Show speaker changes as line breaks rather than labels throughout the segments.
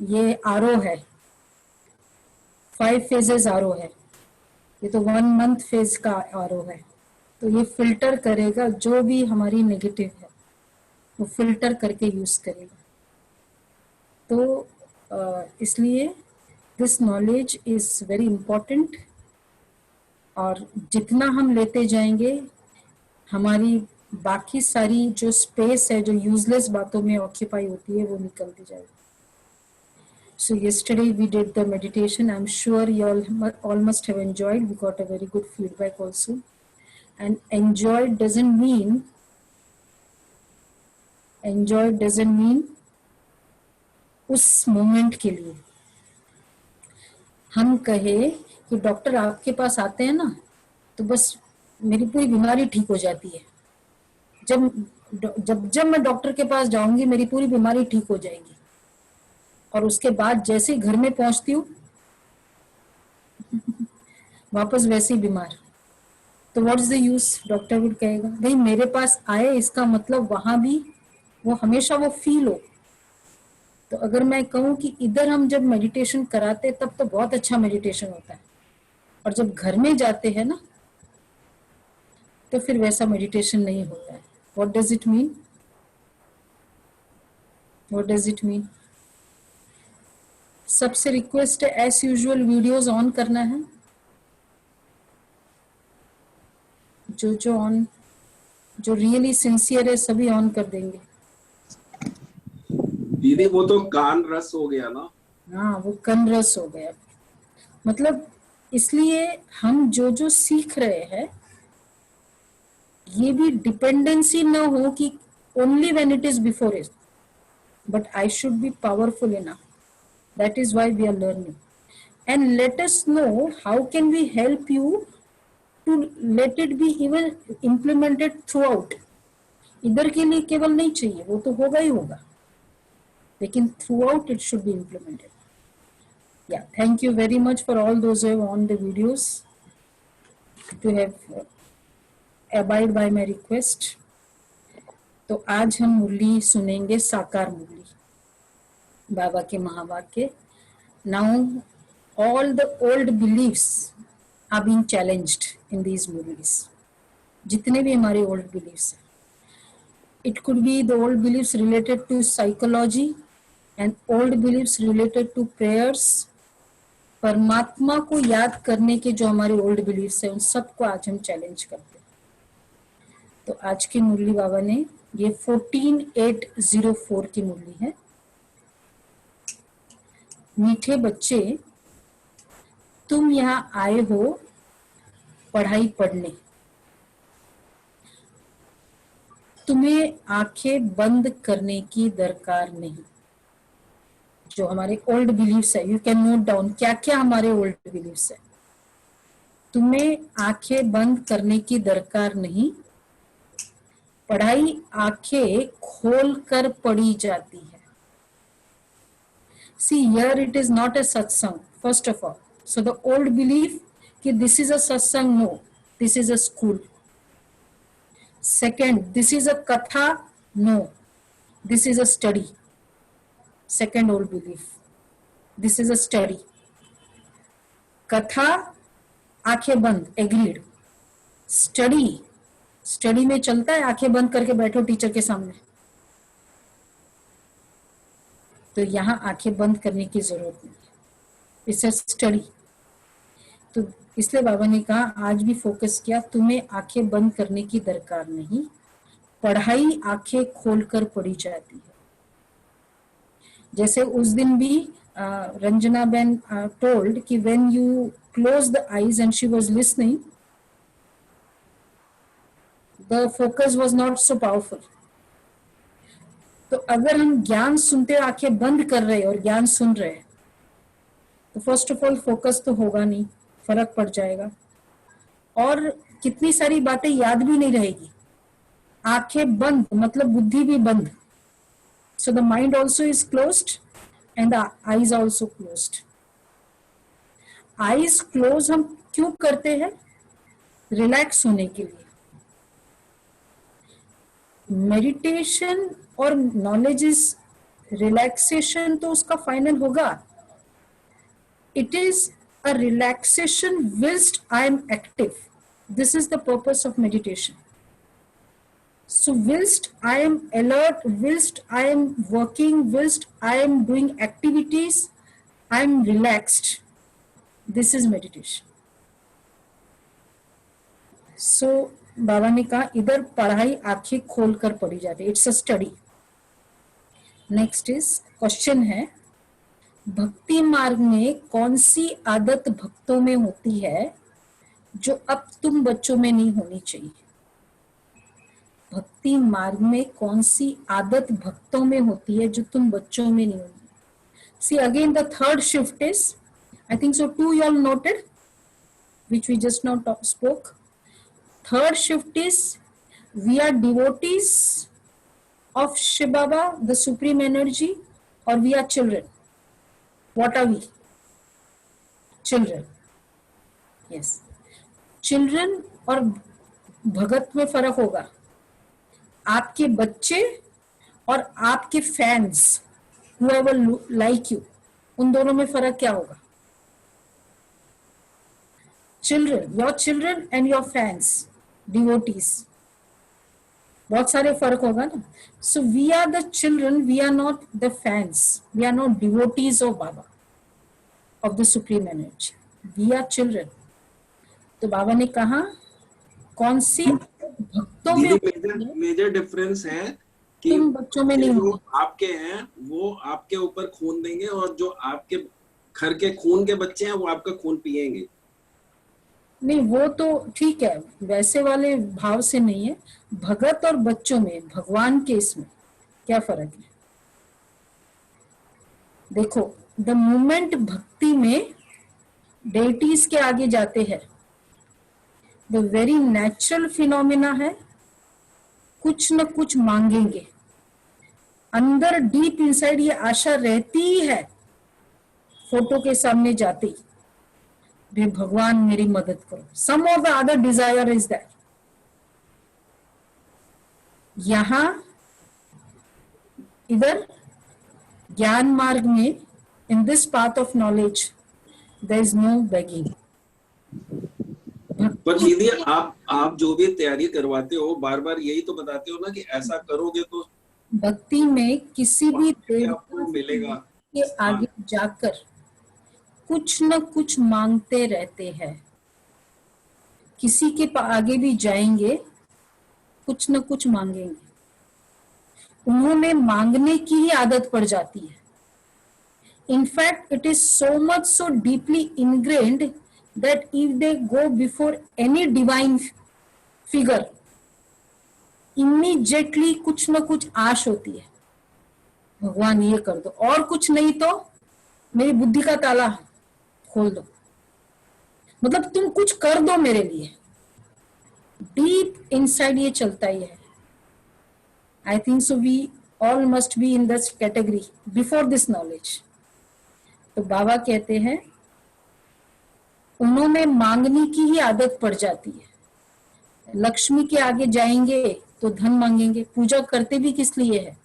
ये आरओ है, 5 phases RO है, ये तो 1 मंथ फेज का आरओ है। तो ये फिल्टर करेगा जो भी हमारी नेगेटिव है, वो फिल्टर करके यूज करेगा। तो इसलिए this knowledge is very important, और जितना हम लेते जाएंगे हमारी बाकी सारी जो स्पेस है, जो यूजलेस बातों में ऑक्यूपाई होती है, वो निकलती जाएगी। So yesterday we did the meditation. I'm sure you all must have enjoyed. We got a very good feedback also. And enjoyed doesn't mean उस मोमेंट के लिए। हम कहे कि डॉक्टर आपके पास आते हैं ना, तो बस मेरी पूरी बीमारी ठीक हो जाती है। जब मैं डॉक्टर के पास जाऊंगी मेरी पूरी बीमारी ठीक हो जाएगी, और उसके बाद जैसे ही घर में पहुंचती हूँ वापस वैसे ही बीमार। तो what is the use? Doctor would कहेगा भाई मेरे पास आए, इसका मतलब वहां भी वो हमेशा वो फील हो। तो अगर मैं कहूँ कि इधर हम जब मेडिटेशन कराते तब तो बहुत अच्छा मेडिटेशन होता है, और जब घर में जाते हैं ना तो फिर वैसा मेडिटेशन नहीं होता है। What does it mean? What does it mean? सबसे रिक्वेस्ट है एज यूजुअल वीडियोस ऑन करना है। जो ऑन, जो रियली सिंसियर है सभी ऑन कर देंगे।
दीदी वो तो कान रस हो गया ना।
हाँ, वो कन रस हो गया। मतलब इसलिए हम जो सीख रहे हैं ये भी डिपेंडेंसी ना हो कि only when it is before it, but I should be powerful enough. That is why we are learning, and let us know how can we help you to let it be even implemented through. इधर के लिए केवल नहीं चाहिए, वो तो होगा ही होगा, लेकिन through out it should be implemented. Yeah, thank you very much for all those who have on the videos to have abide by my request. तो आज हम मुरली सुनेंगे, साकार मुरली, बाबा के महावाक्य। Now all the old beliefs are being challenged in these murlis. जितने भी हमारे old beliefs हैं, it could be the old beliefs related to psychology and old beliefs related to prayers. परमात्मा को याद करने के जो हमारे ओल्ड बिलीफ्स है उन सबको आज हम चैलेंज करते हैं। तो आज की मुरली बाबा ने ये 14804 की मुरली है। मीठे बच्चे, तुम यहाँ आए हो पढ़ाई पढ़ने, तुम्हें आंखें बंद करने की दरकार नहीं। जो हमारे ओल्ड बिलीफ्स है, यू कैन नोट डाउन क्या क्या हमारे ओल्ड बिलीफ्स है। तुम्हें आंखें बंद करने की दरकार नहीं, पढ़ाई आंखें खोल कर पढ़ी जाती है। See, here it is not a satsang, first of all. So the old belief कि this is a satsang, no, this is a school. Second, this is a katha, no, this is a study. Second old belief, this is a study. कथा आंखें बंद, agreed. Study में चलता है आंखें बंद करके बैठो टीचर के सामने, तो यहाँ आंखें बंद करने की जरूरत नहीं है, इट्स अ स्टडी। तो इसलिए बाबा ने कहा आज भी फोकस किया, तुम्हें आंखें बंद करने की दरकार नहीं, पढ़ाई आंखें खोलकर पढ़ी जाती है। जैसे उस दिन भी रंजना बेन टोल्ड कि when you close the eyes and she was listening, the focus was not so powerful. तो अगर हम ज्ञान सुनते आंखें बंद कर रहे और ज्ञान सुन रहे हैं तो फर्स्ट ऑफ ऑल फोकस तो होगा नहीं, फर्क पड़ जाएगा, और कितनी सारी बातें याद भी नहीं रहेगी। आंखें बंद मतलब बुद्धि भी बंद। So the mind also is closed and the eyes also closed. Eyes close हम क्यों करते हैं? रिलैक्स होने के लिए। मेडिटेशन और नॉलेज इज रिलैक्सेशन तो उसका फाइनल होगा. It is a relaxation whilst I am active. This is the purpose of meditation. So whilst I am alert, whilst I am working, whilst I am doing activities, I am relaxed. This is meditation. So बाबा ने कहा इधर पढ़ाई आंखें खोलकर पढ़ी जाती है. It's a study. Next is question है, भक्ति मार्ग में कौन सी आदत भक्तों में होती है जो अब तुम बच्चों में नहीं होनी चाहिए? भक्ति मार्ग में कौन सी आदत भक्तों में होती है जो तुम बच्चों में नहीं होनी? See again the third shift is, I think so 2 you all noted, which we just now spoke. Third shift is, we are devotees of Shiv Baba, the supreme energy, or we are children. What are we? Children. Yes. Children और भगत में फर्क होगा. आपके बच्चे और आपके fans, whoever like you, उन दोनों में फर्क क्या होगा? Children, your children and your fans, devotees, बहुत सारे फर्क होगा ना. So we are the children, we are not the fans, we are not devotees of Baba, of the supreme energy. We are children. तो बाबा ने कहा कौन सी भक्तों में
मेजर डिफरेंस है कि
तुम बच्चों में नहीं
जो आपके हैं वो आपके ऊपर खून देंगे और जो आपके घर के खून के बच्चे हैं वो आपका खून पिएंगे.
नहीं, वो तो ठीक है, वैसे वाले भाव से नहीं है. भगत और बच्चों में, भगवान के इसमें क्या फर्क है? देखो, द मोमेंट भक्ति में डेटीज के आगे जाते हैं, द वेरी नेचुरल फिनोमिना है, कुछ न कुछ मांगेंगे. अंदर डीप इनसाइड ये आशा रहती ही है फोटो के सामने जाते ही, वे भगवान मेरी मदद करो. Some of the other desire is that. यहां इधर ज्ञान मार्ग में, in this path of knowledge, there is no begging.
पर दीदी आप जो भी तैयारी करवाते हो बार बार यही तो बताते हो ना कि ऐसा करोगे तो
भक्ति में किसी भी
आपको मिलेगा.
के आगे जाकर कुछ न कुछ मांगते रहते हैं. किसी के आगे भी जाएंगे, कुछ न कुछ मांगेंगे. उन्होंने मांगने की ही आदत पड़ जाती है. In fact it is so much so deeply ingrained that if they go before any divine figure, immediately कुछ न कुछ आश होती है, भगवान ये कर दो, और कुछ नहीं तो मेरी बुद्धि का ताला खोल दो, मतलब तुम कुछ कर दो मेरे लिए. डीप इनसाइड ये चलता ही है. I think so we all must be in this category before this knowledge. तो बाबा कहते हैं उन्होंने मांगने की ही आदत पड़ जाती है. लक्ष्मी के आगे जाएंगे तो धन मांगेंगे. पूजा करते भी किस लिए है?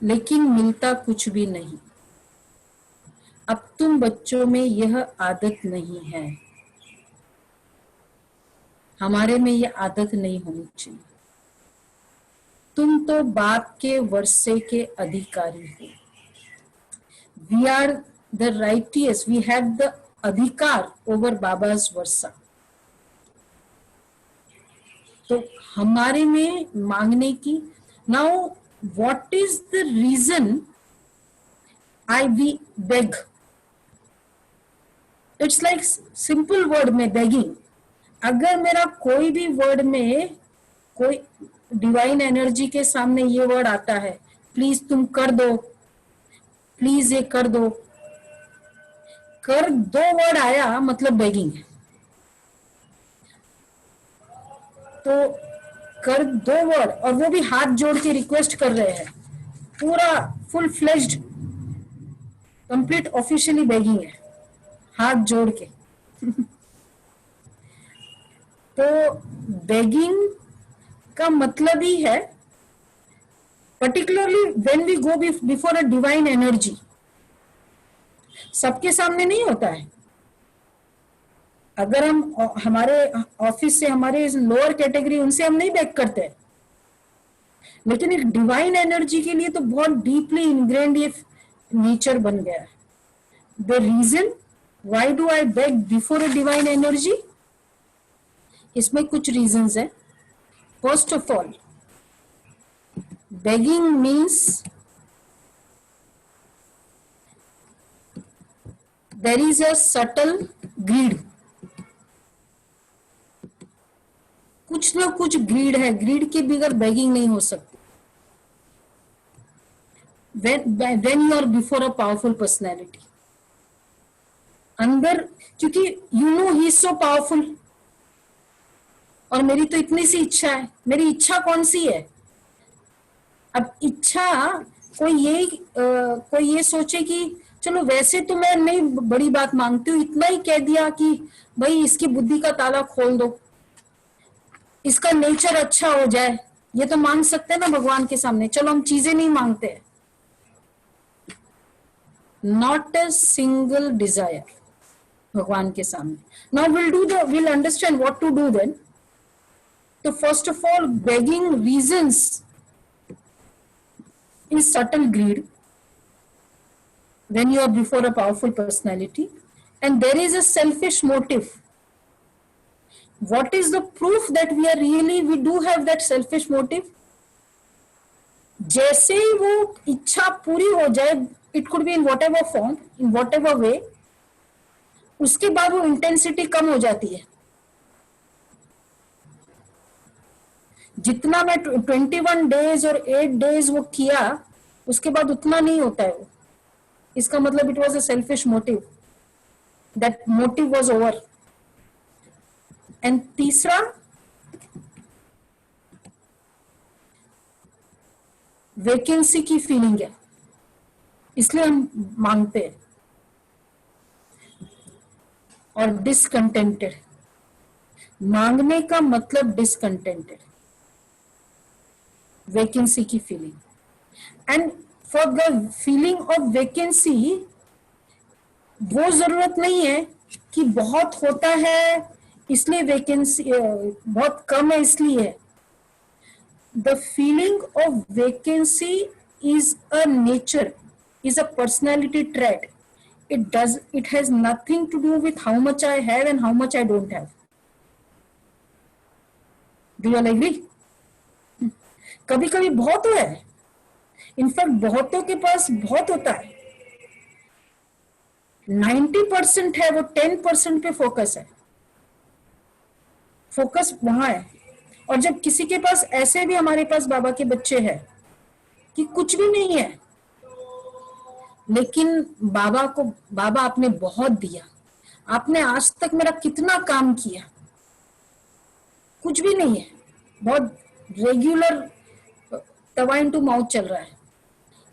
लेकिन मिलता कुछ भी नहीं. अब तुम बच्चों में यह आदत नहीं है, हमारे में यह आदत नहीं होनी चाहिए. तुम तो बाप के वर्षे के अधिकारी हो. We are the righteous, we have the अधिकार over बाबा's वर्षा. तो हमारे में मांगने की. Now what is the reason we beg? It's like simple word में begging. अगर मेरा कोई भी वर्ड में कोई डिवाइन एनर्जी के सामने ये वर्ड आता है, प्लीज तुम कर दो, प्लीज ये कर दो, कर दो वर्ड आया मतलब बेगिंग है. तो कर दो वर्ड, और वो भी हाथ जोड़ के रिक्वेस्ट कर रहे हैं, पूरा full fledged complete officially begging है, हाथ जोड़ के. तो बेगिंग का मतलब ही है particularly when we go before a divine energy. सबके सामने नहीं होता है. अगर हम हमारे ऑफिस से हमारे लोअर कैटेगरी उनसे हम नहीं बैक करते, लेकिन एक डिवाइन एनर्जी के लिए तो बहुत डीपली इनग्रेन्ड ये नेचर बन गया है. The reason why do I beg before a divine energy, इसमें कुछ रीजंस है. First of all, begging means there is a subtle greed. कुछ ना कुछ ग्रीड है, ग्रीड के बगैर बेगिंग नहीं हो सकती. when you are before a powerful personality, अंदर, क्योंकि you know he is so powerful, और मेरी तो इतनी सी इच्छा है. मेरी इच्छा कौन सी है? अब इच्छा कोई ये सोचे कि चलो वैसे तो मैं नहीं बड़ी बात मांगती हूँ, इतना ही कह दिया कि भाई इसकी बुद्धि का ताला खोल दो, इसका नेचर अच्छा हो जाए, ये तो मांग सकते हैं ना भगवान के सामने. चलो हम चीजें नहीं मांगते. नॉट अ सिंगल डिजायर भगवान के सामने. Now we'll understand what to do then. तो first of all, begging reasons is subtle greed when you are before a powerful personality, and there is a selfish motive. What is the proof that we do have that selfish motive? जैसे ही वो इच्छा पूरी हो जाए, it could be in whatever form, in whatever way, उसके बाद वो intensity कम हो जाती है. जितना मैं 21 डेज और 8 डेज वो किया, उसके बाद उतना नहीं होता है वो. इसका मतलब it was a selfish motive, that motive was over. And तीसरा, वैकेंसी की फीलिंग है, इसलिए हम मांगते हैं. और डिसकंटेंटेड, मांगने का मतलब डिसकंटेंटेड, वैकेंसी की feeling. And for the feeling of vacancy, वो जरूरत नहीं है कि बहुत होता है इसलिए वैकेंसी, बहुत कम है इसलिए. The feeling of vacancy is a nature, is a personality trait. it has nothing to do with how much I have and how much I don't have. Do you all agree? कभी कभी बहुत है, in fact बहुतों के पास बहुत होता है. 90% है, वो 10% पे फोकस है, फोकस वहां है. और जब किसी के पास, ऐसे भी हमारे पास बाबा के बच्चे हैं कि कुछ भी नहीं है, लेकिन बाबा आपने बहुत दिया, आपने आज तक मेरा कितना काम किया, कुछ भी नहीं है, बहुत रेगुलर तवा इनटू माउथ चल रहा है.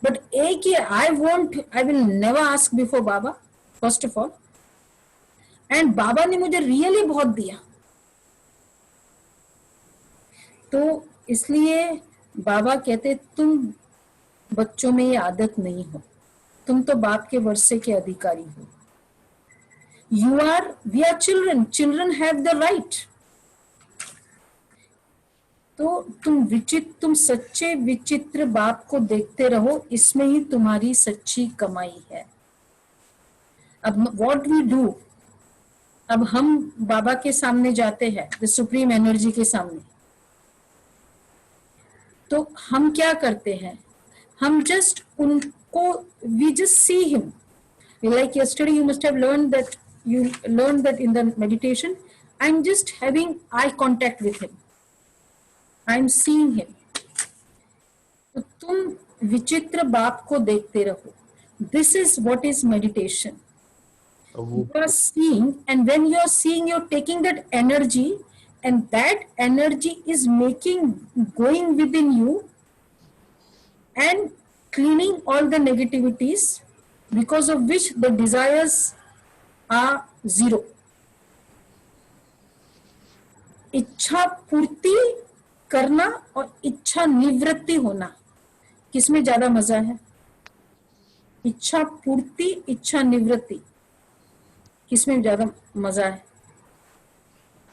बट एक ही, I will never ask before Baba first of all, and Baba ने मुझे रियली बहुत दिया. तो इसलिए बाबा कहते, तुम बच्चों में ये आदत नहीं हो, तुम तो बाप के वर्षे के अधिकारी हो. We are children have the right. तो तुम सच्चे विचित्र बाप को देखते रहो, इसमें ही तुम्हारी सच्ची कमाई है. अब व्हाट वी डू, अब हम बाबा के सामने जाते हैं, द सुप्रीम एनर्जी के सामने, तो हम क्या करते हैं, हम जस्ट उनको, we just see him. Like yesterday you must have learned that in the meditation, I'm just having eye contact with him, I'm seeing him. तो तुम विचित्र बाप को देखते रहो. This is what is meditation. You are seeing, and when you are seeing, you're taking that energy, and that energy is going within you and cleaning all the negativities, because of which the desires are zero. इच्छा पूर्ति करना और इच्छा निवृत्ति होना, किसमें ज्यादा मजा है? इच्छा पूर्ति, इच्छा निवृत्ति, किसमें ज्यादा मजा है?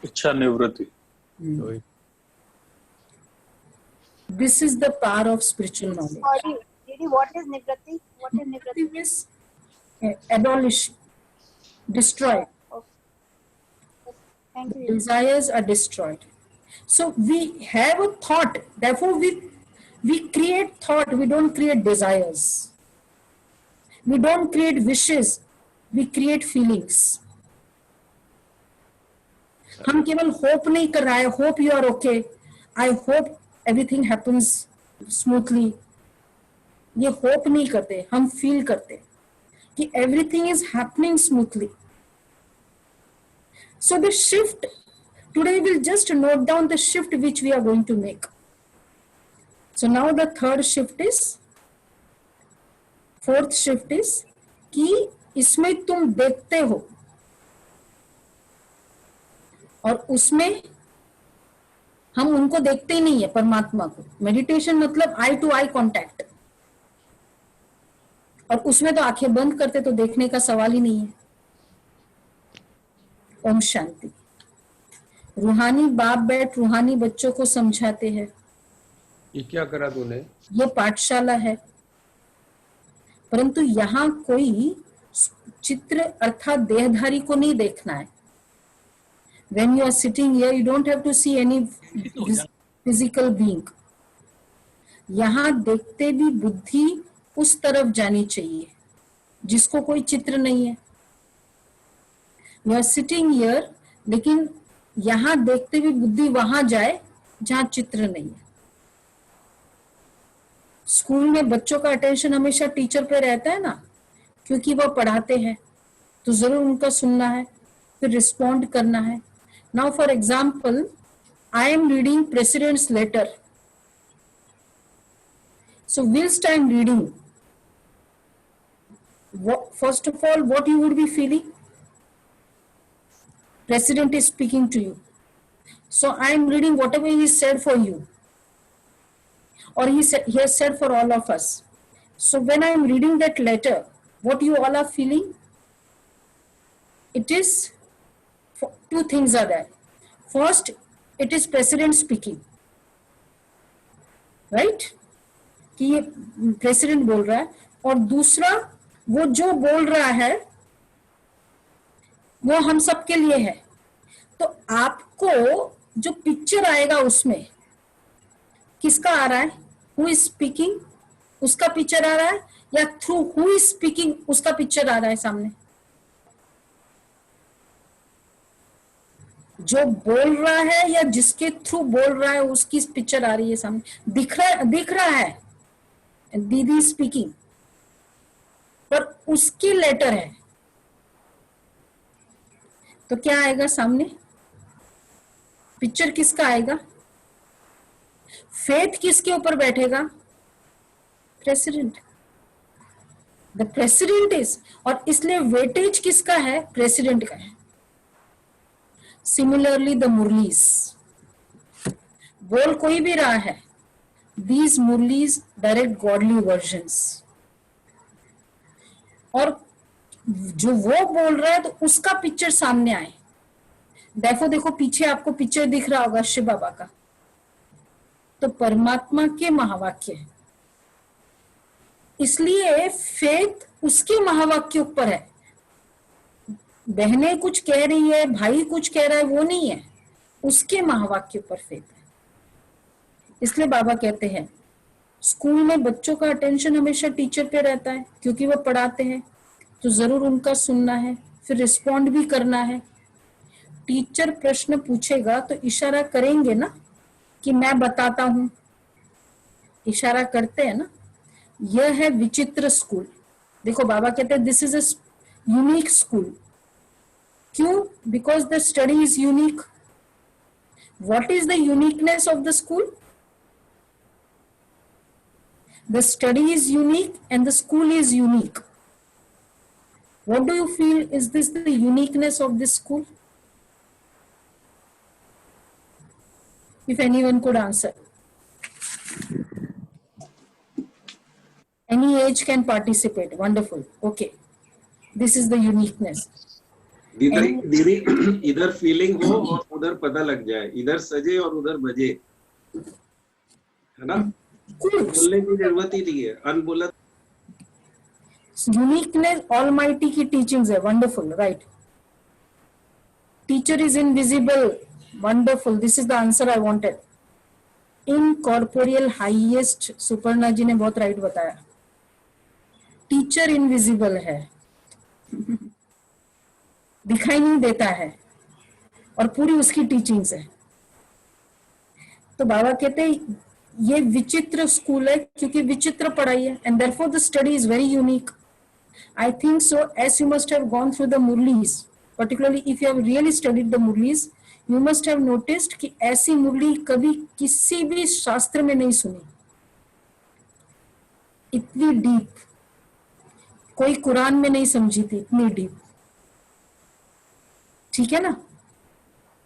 इच्छा निवृत्ति।
This is the power of spiritual knowledge.
Sorry, Didi, what is Nivrati? What is Nivrati?
It is abolish, destroy.
Okay. Thank you.
Desires are destroyed. So we have a thought, therefore we create thought, we don't create desires. We don't create wishes, we create feelings. हम केवल hope नहीं कर रहा है, hope you are okay, I hope everything happens smoothly, ये hope नहीं करते, हम फील करते कि everything is happening smoothly. So the shift, today we'll just note down the shift which we are going to make. So now the third shift is, fourth shift is कि इसमें तुम देखते हो और उसमें हम उनको देखते ही नहीं है, परमात्मा को. मेडिटेशन मतलब आई टू आई कांटेक्ट, और उसमें तो आंखें बंद करते तो देखने का सवाल ही नहीं है. ओम शांति. रूहानी बाप बैठ रूहानी बच्चों को समझाते हैं.
ये क्या करा तूने?
ये पाठशाला है, परंतु यहाँ कोई चित्र अर्थात देहधारी को नहीं देखना है. When you are sitting here, you don't have to see any physical being. यहाँ देखते भी बुद्धि उस तरफ जानी चाहिए जिसको कोई चित्र नहीं है. You are sitting here, लेकिन यहाँ देखते भी बुद्धि वहां जाए जहाँ चित्र नहीं है. स्कूल में बच्चों का अटेंशन हमेशा टीचर पे रहता है ना, क्योंकि वो पढ़ाते हैं, तो जरूर उनका सुनना है, फिर रिस्पॉन्ड करना है. Now for example, I am reading president's letter. So whilst I am reading, first of all, what you would be feeling? President is speaking to you. So I am reading whatever he said for you, or he has said for all of us. So when I am reading that letter, what you all are feeling? It is, two things are there. First, it is President speaking, right? कि ये president बोल रहा है, और दूसरा वो जो बोल रहा है वो हम सबके लिए है. तो आपको जो पिक्चर आएगा उसमें किसका आ रहा है? हु इज स्पीकिंग, उसका पिक्चर आ रहा है, या थ्रू हु इज स्पीकिंग उसका पिक्चर आ रहा है सामने? जो बोल रहा है या जिसके थ्रू बोल रहा है उसकी पिक्चर आ रही है सामने. दिख रहा है दीदी स्पीकिंग, पर उसकी लेटर है, तो क्या आएगा सामने? पिक्चर किसका आएगा? फेथ किसके ऊपर बैठेगा? प्रेसिडेंट. द प्रेसिडेंट इज, और इसलिए वेटेज किसका है? प्रेसिडेंट का है. सिमिलरली द मुरलीज, बोल कोई भी रहा है, these मुरलीज डायरेक्ट गॉडली वर्जन्स, और जो वो बोल रहा है तो उसका पिक्चर सामने आए. देखो पीछे आपको पिक्चर दिख रहा होगा शिव बाबा का, तो परमात्मा के महावाक्य है. इसलिए फेथ उसके महावाक्य ऊपर है. बहनें कुछ कह रही है, भाई कुछ कह रहा है, वो नहीं है, उसके महावाक्य ऊपर फेथ है. इसलिए बाबा कहते हैं स्कूल में बच्चों का अटेंशन हमेशा टीचर पे रहता है, क्योंकि वो पढ़ाते हैं, तो जरूर उनका सुनना है, फिर रिस्पॉन्ड भी करना है. टीचर प्रश्न पूछेगा तो इशारा करेंगे ना कि मैं बताता हूं, इशारा करते हैं ना. यह है विचित्र स्कूल. देखो बाबा कहते हैं this is a unique school. क्यों? Because the study is unique. What is the uniqueness of the school? The study is unique and the school is unique. What do you feel? Is this the uniqueness of this school? If anyone could answer. age can participate. Wonderful. Okay, this is the uniqueness.
दीदी
And-
दीदी इधर feeling हो और उधर पता लग जाए, इधर सजे और उधर बजे, है ना?
Cool.
बोलने की जरूरत ही नहीं है, अनबोला.
Uniqueness almighty की teachings है. Wonderful, right? Teacher is invisible. Wonderful. This is the answer I wanted. Incorporeal highest. Suparna जी ने बहुत राइट बताया. टीचर इनविजिबल है, दिखाई नहीं देता है, और पूरी उसकी टीचिंग्स है. तो बाबा कहते हैं ये विचित्र स्कूल है क्योंकि विचित्र पढ़ाई है, and therefore the study is very unique. I think so, as you must have gone through the Murlis, particularly if you have really studied the Murlis, you must have noticed कि ऐसी मुरली कभी किसी भी शास्त्र में नहीं सुनी, इतनी डीप. कोई कुरान में नहीं समझी थी इतनी डीप. ठीक है ना?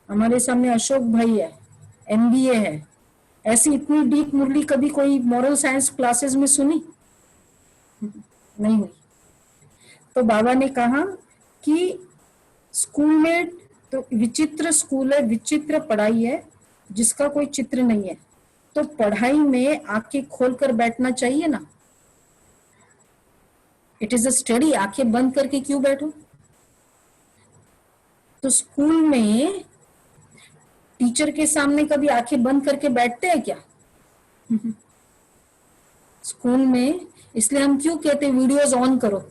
हमारे सामने अशोक भाई है, MBA है, ऐसी इतनी डीप मुरली कभी कोई मॉरल साइंस क्लासेस में सुनी नहीं हुई. तो बाबा ने कहा कि स्कूल में तो विचित्र स्कूल है, विचित्र पढ़ाई है जिसका कोई चित्र नहीं है. तो पढ़ाई में आंखें खोलकर बैठना चाहिए ना. It is a study. आंखें बंद करके क्यों बैठो? तो स्कूल में टीचर के सामने कभी आंखें बंद करके बैठते हैं क्या? स्कूल में इसलिए हम क्यों कहते हैं वीडियोस ऑन करो.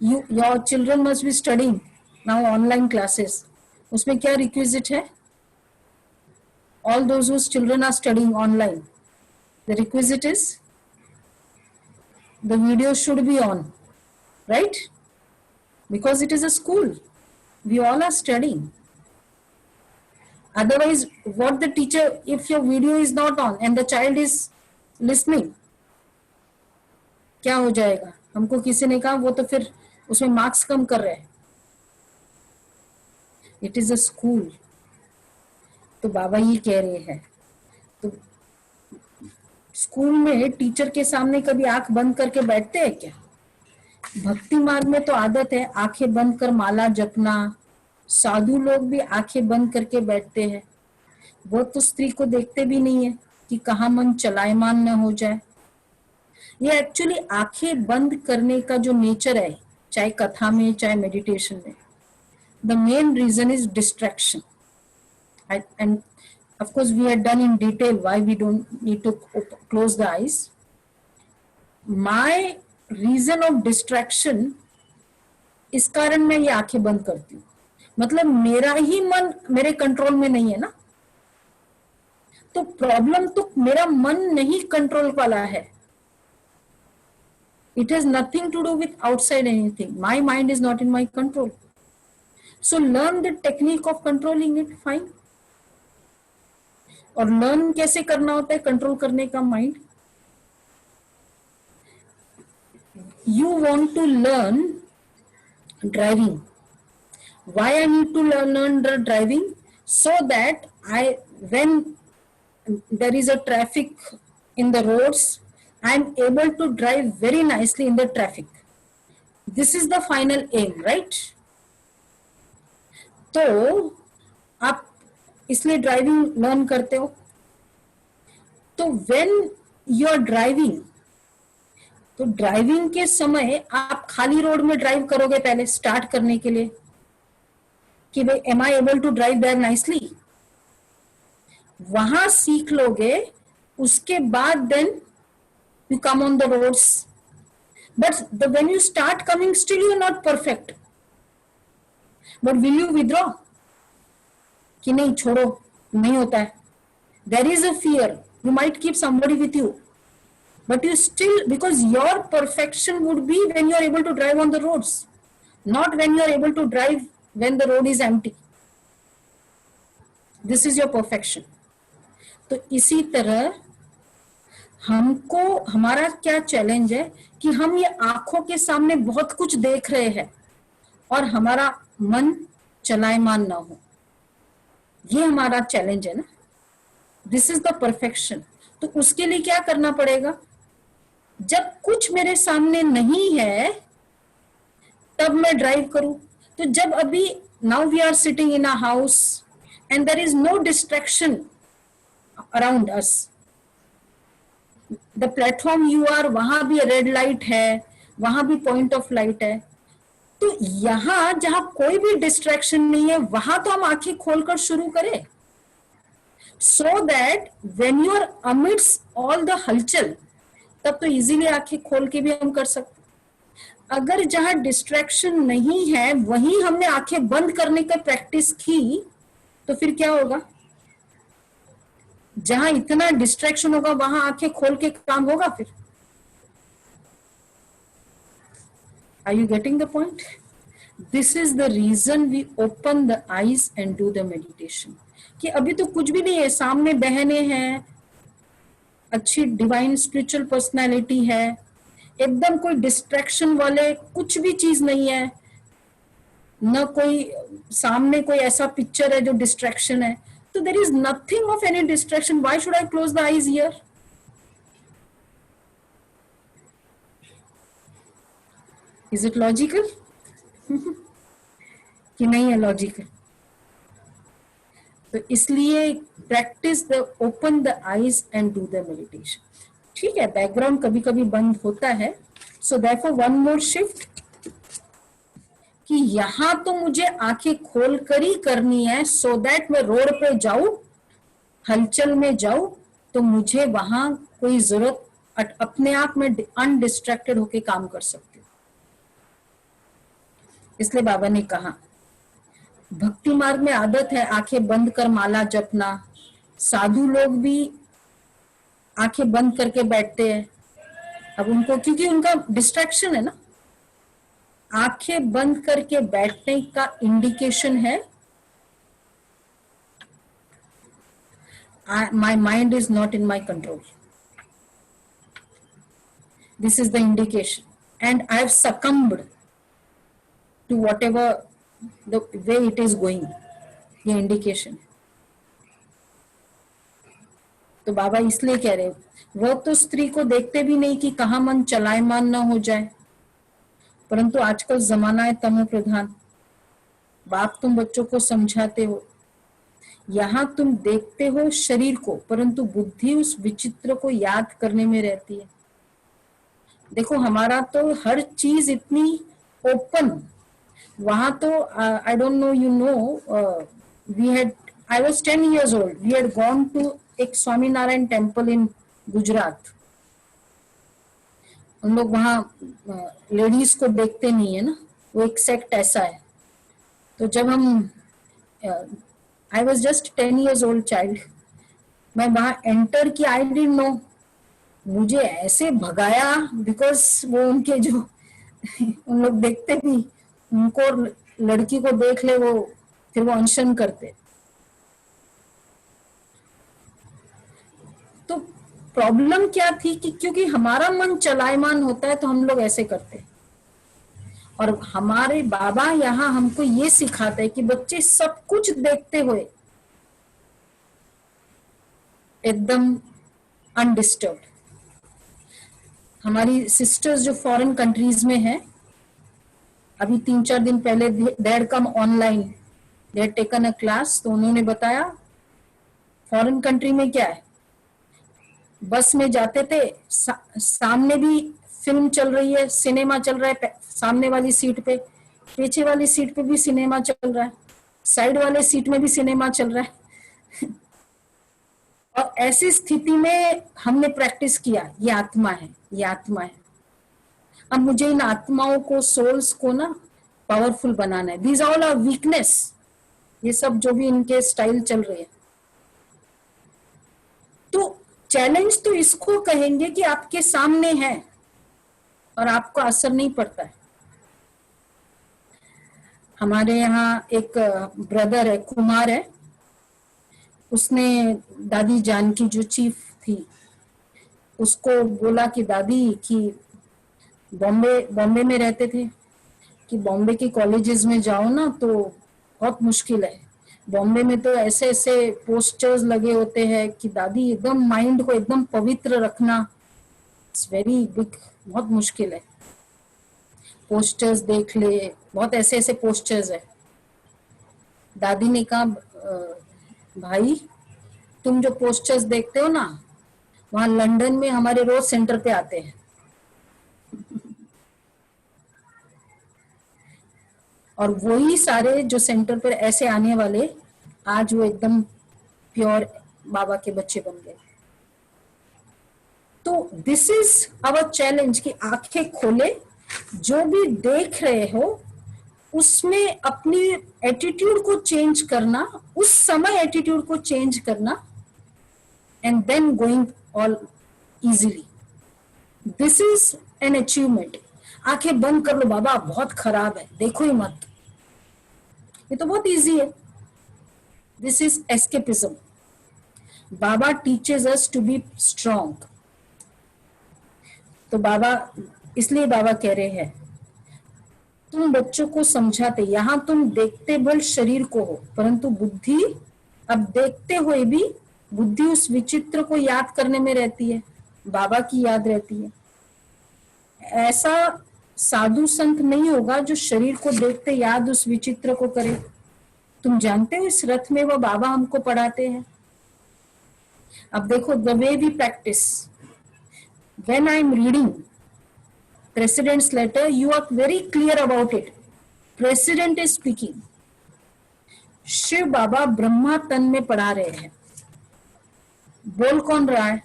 Your children must be studying now online classes. उसमें क्या requisite है? All those whose children are studying online, the requisite is the video should be on, right? Because it is a school. We all are studying. Otherwise, what the teacher, if your video is not on and the child is listening, क्या हो जाएगा? हमको किसी ने कहा वो तो फिर उसमें मार्क्स कम कर रहे हैं. It is a school. तो बाबा ये कह रहे हैं. तो स्कूल में टीचर के सामने कभी आंख बंद करके बैठते हैं क्या? भक्ति मार्ग में तो आदत है आंखें बंद कर माला जपना. साधु लोग भी आंखें बंद करके बैठते हैं. वो तो स्त्री को देखते भी नहीं है कि कहाँ मन चलायमान न हो जाए. ये एक्चुअली आंखें बंद करने का जो नेचर है, चाहे कथा में चाहे मेडिटेशन में, the main reason is distraction. And of course we had done in detail why we don't need to close the eyes. My reason of distraction, इस कारण मैं ये आंखें बंद करती हूँ. मतलब मेरा ही मन मेरे कंट्रोल में नहीं है ना. तो प्रॉब्लम तो मेरा मन नहीं कंट्रोल वाला है. It has nothing to do with outside anything. My mind is not in my control. So learn the technique of controlling it. Fine. और learn कैसे करना होता है कंट्रोल करने का mind. You want to learn driving. Why I need to learn the driving? So that when there is a traffic in the roads, I am able to drive very nicely in the traffic. This is the final aim, right? तो आप इसलिए driving learn करते हो. तो when you are driving, तो driving के समय आप खाली रोड में ड्राइव करोगे पहले स्टार्ट करने के लिए कि भाई am I able to drive there nicely? वहां सीख लोगे. उसके बाद then you come on the roads, but when you start coming still you are not perfect. But will you withdraw कि नहीं छोड़ो नहीं होता है? There is a fear. You might keep somebody with you, but you still, because your perfection would be when you are able to drive on the roads, not when you are able to drive when the road is empty. This is your perfection. तो इसी तरह हमको हमारा क्या challenge है कि हम ये आंखों के सामने बहुत कुछ देख रहे हैं और हमारा मन चलायमान ना हो. ये हमारा चैलेंज है ना. This is the perfection. तो उसके लिए क्या करना पड़ेगा? जब कुछ मेरे सामने नहीं है तब मैं ड्राइव करूं। तो जब अभी now we are sitting in a house and there is no distraction around us, the platform you are, वहां भी रेड लाइट है, वहां भी पॉइंट ऑफ लाइट है, तो यहां जहां कोई भी डिस्ट्रैक्शन नहीं है वहां तो हम आंखें खोलकर शुरू करें, so that when you are amidst all the हलचल, तब तो इजीली आंखें खोल के भी हम कर सकते। अगर जहां डिस्ट्रैक्शन नहीं है वहीं हमने आंखें बंद करने का प्रैक्टिस की तो फिर क्या होगा? जहां इतना डिस्ट्रैक्शन होगा वहां आंखें खोल के काम होगा फिर? Are you getting the point? This is the reason we open the eyes and do the meditation. कि अभी तो कुछ भी नहीं है, सामने बहनें हैं, अच्छी डिवाइन स्पिरिचुअल पर्सनालिटी है, एकदम कोई डिस्ट्रैक्शन वाले कुछ भी चीज नहीं है, न कोई सामने कोई ऐसा पिक्चर है जो डिस्ट्रैक्शन है, तो there is nothing of any distraction, why should I close the eyes here? Is it logical? कि नहीं है लॉजिकल? तो इसलिए practice the open the eyes and do the meditation. ठीक है, बैकग्राउंड कभी कभी बंद होता है, so therefore one more shift कि यहां तो मुझे आंखें खोल कर ही करनी है, सो दैट मैं रोड पे जाऊं, हलचल में जाऊं, तो मुझे वहां कोई जरूरत, अपने आप में अनडिस्ट्रैक्टेड होके काम कर सकती हूँ। इसलिए बाबा ने कहा भक्ति मार्ग में आदत है आंखें बंद कर माला जपना, साधु लोग भी आंखें बंद करके बैठते हैं। अब उनको, क्योंकि उनका डिस्ट्रैक्शन है ना, आंखें बंद करके बैठने का इंडिकेशन है my mind is not in my control. This is the indication, and I have succumbed to whatever the way it is going. ये इंडिकेशन। तो बाबा इसलिए कह रहे, वह तो स्त्री को देखते भी नहीं कि कहाँ मन चलायमान न हो जाए, परंतु आजकल जमाना है तमो प्रधान। बाप तुम बच्चों को समझाते हो, यहाँ तुम देखते हो शरीर को, परंतु बुद्धि उस विचित्र को याद करने में रहती है। देखो हमारा तो हर चीज इतनी ओपन, वहां तो I don't know, you know, we had, I was 10 years old, we had gone to एक स्वामीनारायण टेम्पल इन गुजरात। हम लोग वहां लेडीज को देखते नहीं है ना, वो एक सेक्ट ऐसा है। तो जब हम, I was just 10 years old child, मैं वहां एंटर किया, आई डिडंट नो, मुझे ऐसे भगाया, बिकॉज वो उनके जो उन लोग देखते भी, उनको लड़की को देख ले वो, फिर वो अनशन करते। तो प्रॉब्लम क्या थी कि क्योंकि हमारा मन चलायमान होता है तो हम लोग ऐसे करते। और हमारे बाबा यहाँ हमको ये सिखाते हैं कि बच्चे सब कुछ देखते हुए एकदम अनडिस्टर्ब्ड। हमारी सिस्टर्स जो फॉरेन कंट्रीज में है, अभी 3-4 दिन पहले they had come online, they had taken a class, तो उन्होंने बताया फॉरेन कंट्री में क्या है, बस में जाते थे, सामने भी फिल्म चल रही है, सिनेमा चल रहा है, सामने वाली सीट पे, पीछे वाली सीट पे भी सिनेमा चल रहा है, साइड वाले सीट में भी सिनेमा चल रहा है। और ऐसी स्थिति में हमने प्रैक्टिस किया, ये आत्मा है, ये आत्मा है। अब मुझे इन आत्माओं को, सोल्स को ना पावरफुल बनाना है। दीज ऑल आर वीकनेस, ये सब जो भी इनके स्टाइल चल रहे हैं। तो चैलेंज तो इसको कहेंगे कि आपके सामने है और आपको असर नहीं पड़ता है। हमारे यहाँ एक ब्रदर है, कुमार है, उसने दादी जानकी जो चीफ थी उसको बोला कि दादी, कि बॉम्बे में रहते थे, कि बॉम्बे के कॉलेजेस में जाओ ना तो बहुत मुश्किल है, बॉम्बे में तो ऐसे ऐसे पोस्टर्स लगे होते हैं कि दादी एकदम माइंड को एकदम पवित्र रखना, इट्स वेरी बिग, बहुत मुश्किल है। पोस्टर्स देख ले, बहुत ऐसे ऐसे पोस्टर्स है। दादी ने कहा भाई तुम जो पोस्टर्स देखते हो ना, वहां लंदन में हमारे रोज सेंटर पे आते हैं, और वही सारे जो सेंटर पर ऐसे आने वाले, आज वो एकदम प्योर बाबा के बच्चे बन गए। तो दिस इज आवर चैलेंज कि आंखें खोले, जो भी देख रहे हो उसमें अपनी एटीट्यूड को चेंज करना, उस समय एटीट्यूड को चेंज करना, and then going all easily. This is an achievement. आंखें बंद कर लो, बाबा बहुत खराब है, देखो ही मत, ये तो बहुत इजी है। This is escapism. बाबा teaches us to be strong. तो बाबा, इसलिए बाबा कह रहे हैं तुम बच्चों को समझाते, यहां तुम देखते बल शरीर को हो, परंतु बुद्धि, अब देखते हुए भी बुद्धि उस विचित्र को याद करने में रहती है, बाबा की याद रहती है। ऐसा साधु संत नहीं होगा जो शरीर को देखते याद उस विचित्र को करे। तुम जानते हो इस रथ में वो बाबा हमको पढ़ाते हैं। अब देखो, the way we practice, when I am reading President's letter, you are very clear about it. President is speaking. Shiv Baba Brahma तन में पढ़ा रहे हैं। बोल कौन रहा है?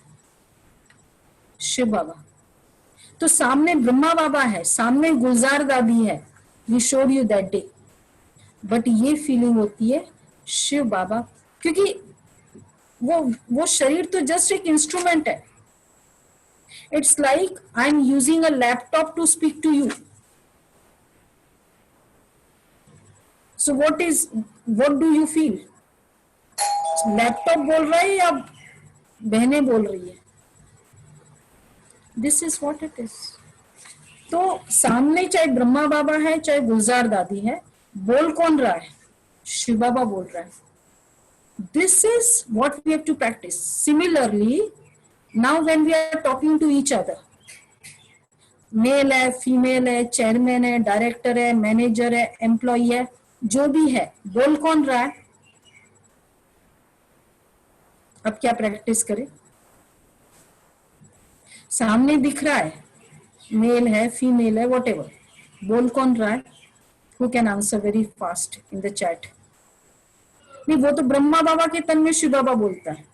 शिव बाबा। तो सामने ब्रह्मा बाबा है, सामने गुलजार दादी है, we showed you that day. But ये फीलिंग होती है शिव बाबा, क्योंकि वो शरीर तो जस्ट एक इंस्ट्रूमेंट है। It's like I'm using a laptop to speak to you. So what do you feel? Laptop बोल रहा है या बहनें बोल रही है? This is what it is. तो सामने चाहे ब्रह्मा बाबा है चाहे गुलजार दादी है, बोल कौन रहा है? शिव बाबा बोल रहा है। This is what we have to practice. Similarly, now when we are talking to each other, male है, फीमेल है, चेयरमैन है, डायरेक्टर है, मैनेजर है, एम्प्लॉई है, जो भी है, बोल कौन रहा है? अब क्या प्रैक्टिस करें? सामने दिख रहा है, मेल है, फीमेल है, व्हाटएवर, बोल कौन रहा है? Who can answer very fast in the chat? नहीं, वो तो ब्रह्मा बाबा के तन में शिव बाबा बोलता है,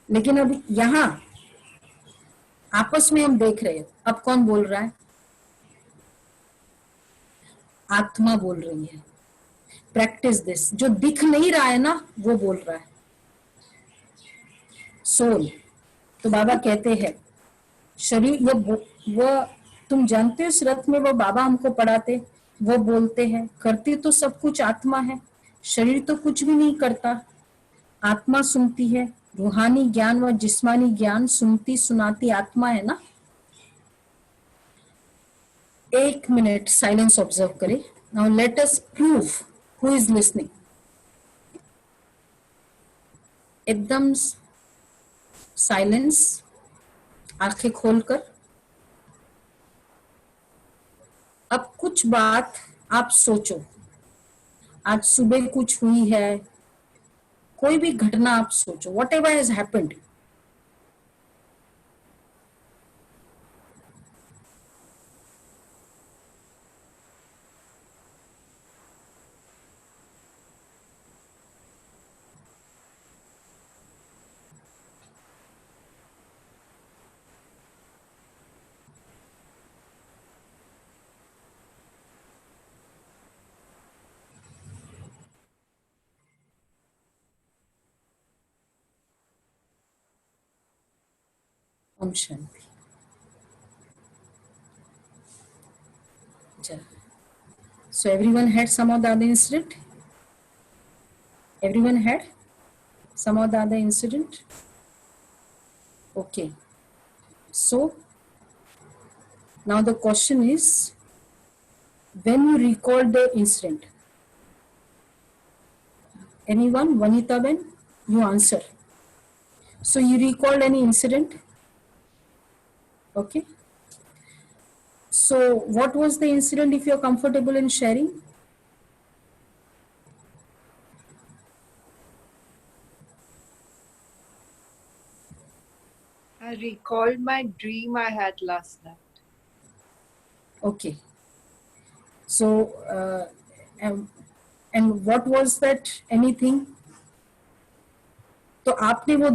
लेकिन अब यहां आपस में हम देख रहे हैं, अब कौन बोल रहा है? आत्मा बोल रही है। Practice this. जो दिख नहीं रहा है ना, वो बोल रहा है, सोल। तो बाबा कहते हैं शरीर, वो तुम जानते हो इस रथ में वो बाबा हमको पढ़ाते, वो बोलते हैं, करती तो सब कुछ आत्मा है, शरीर तो कुछ भी नहीं करता, आत्मा सुनती है। रूहानी ज्ञान व जिस्मानी ज्ञान सुनती सुनाती आत्मा है ना। एक मिनट साइलेंस ऑब्जर्व करें। Now let us prove who is listening. एकदम साइलेंस, आंखें खोलकर। अब कुछ बात आप सोचो, आज सुबह कुछ हुई है, कोई भी घटना आप सोचो, whatever has happened. Om Shanti. So everyone had some of the other incident? Everyone had some of the other incident? Okay. So now the question is, when you recall the incident, anyone? Vanita Ben, you answer. So you recalled any incident? Okay. So what was the incident, if you're comfortable in sharing?
I recalled my dream I had last night.
Okay. So, and what was that? Anything? तो आपने वो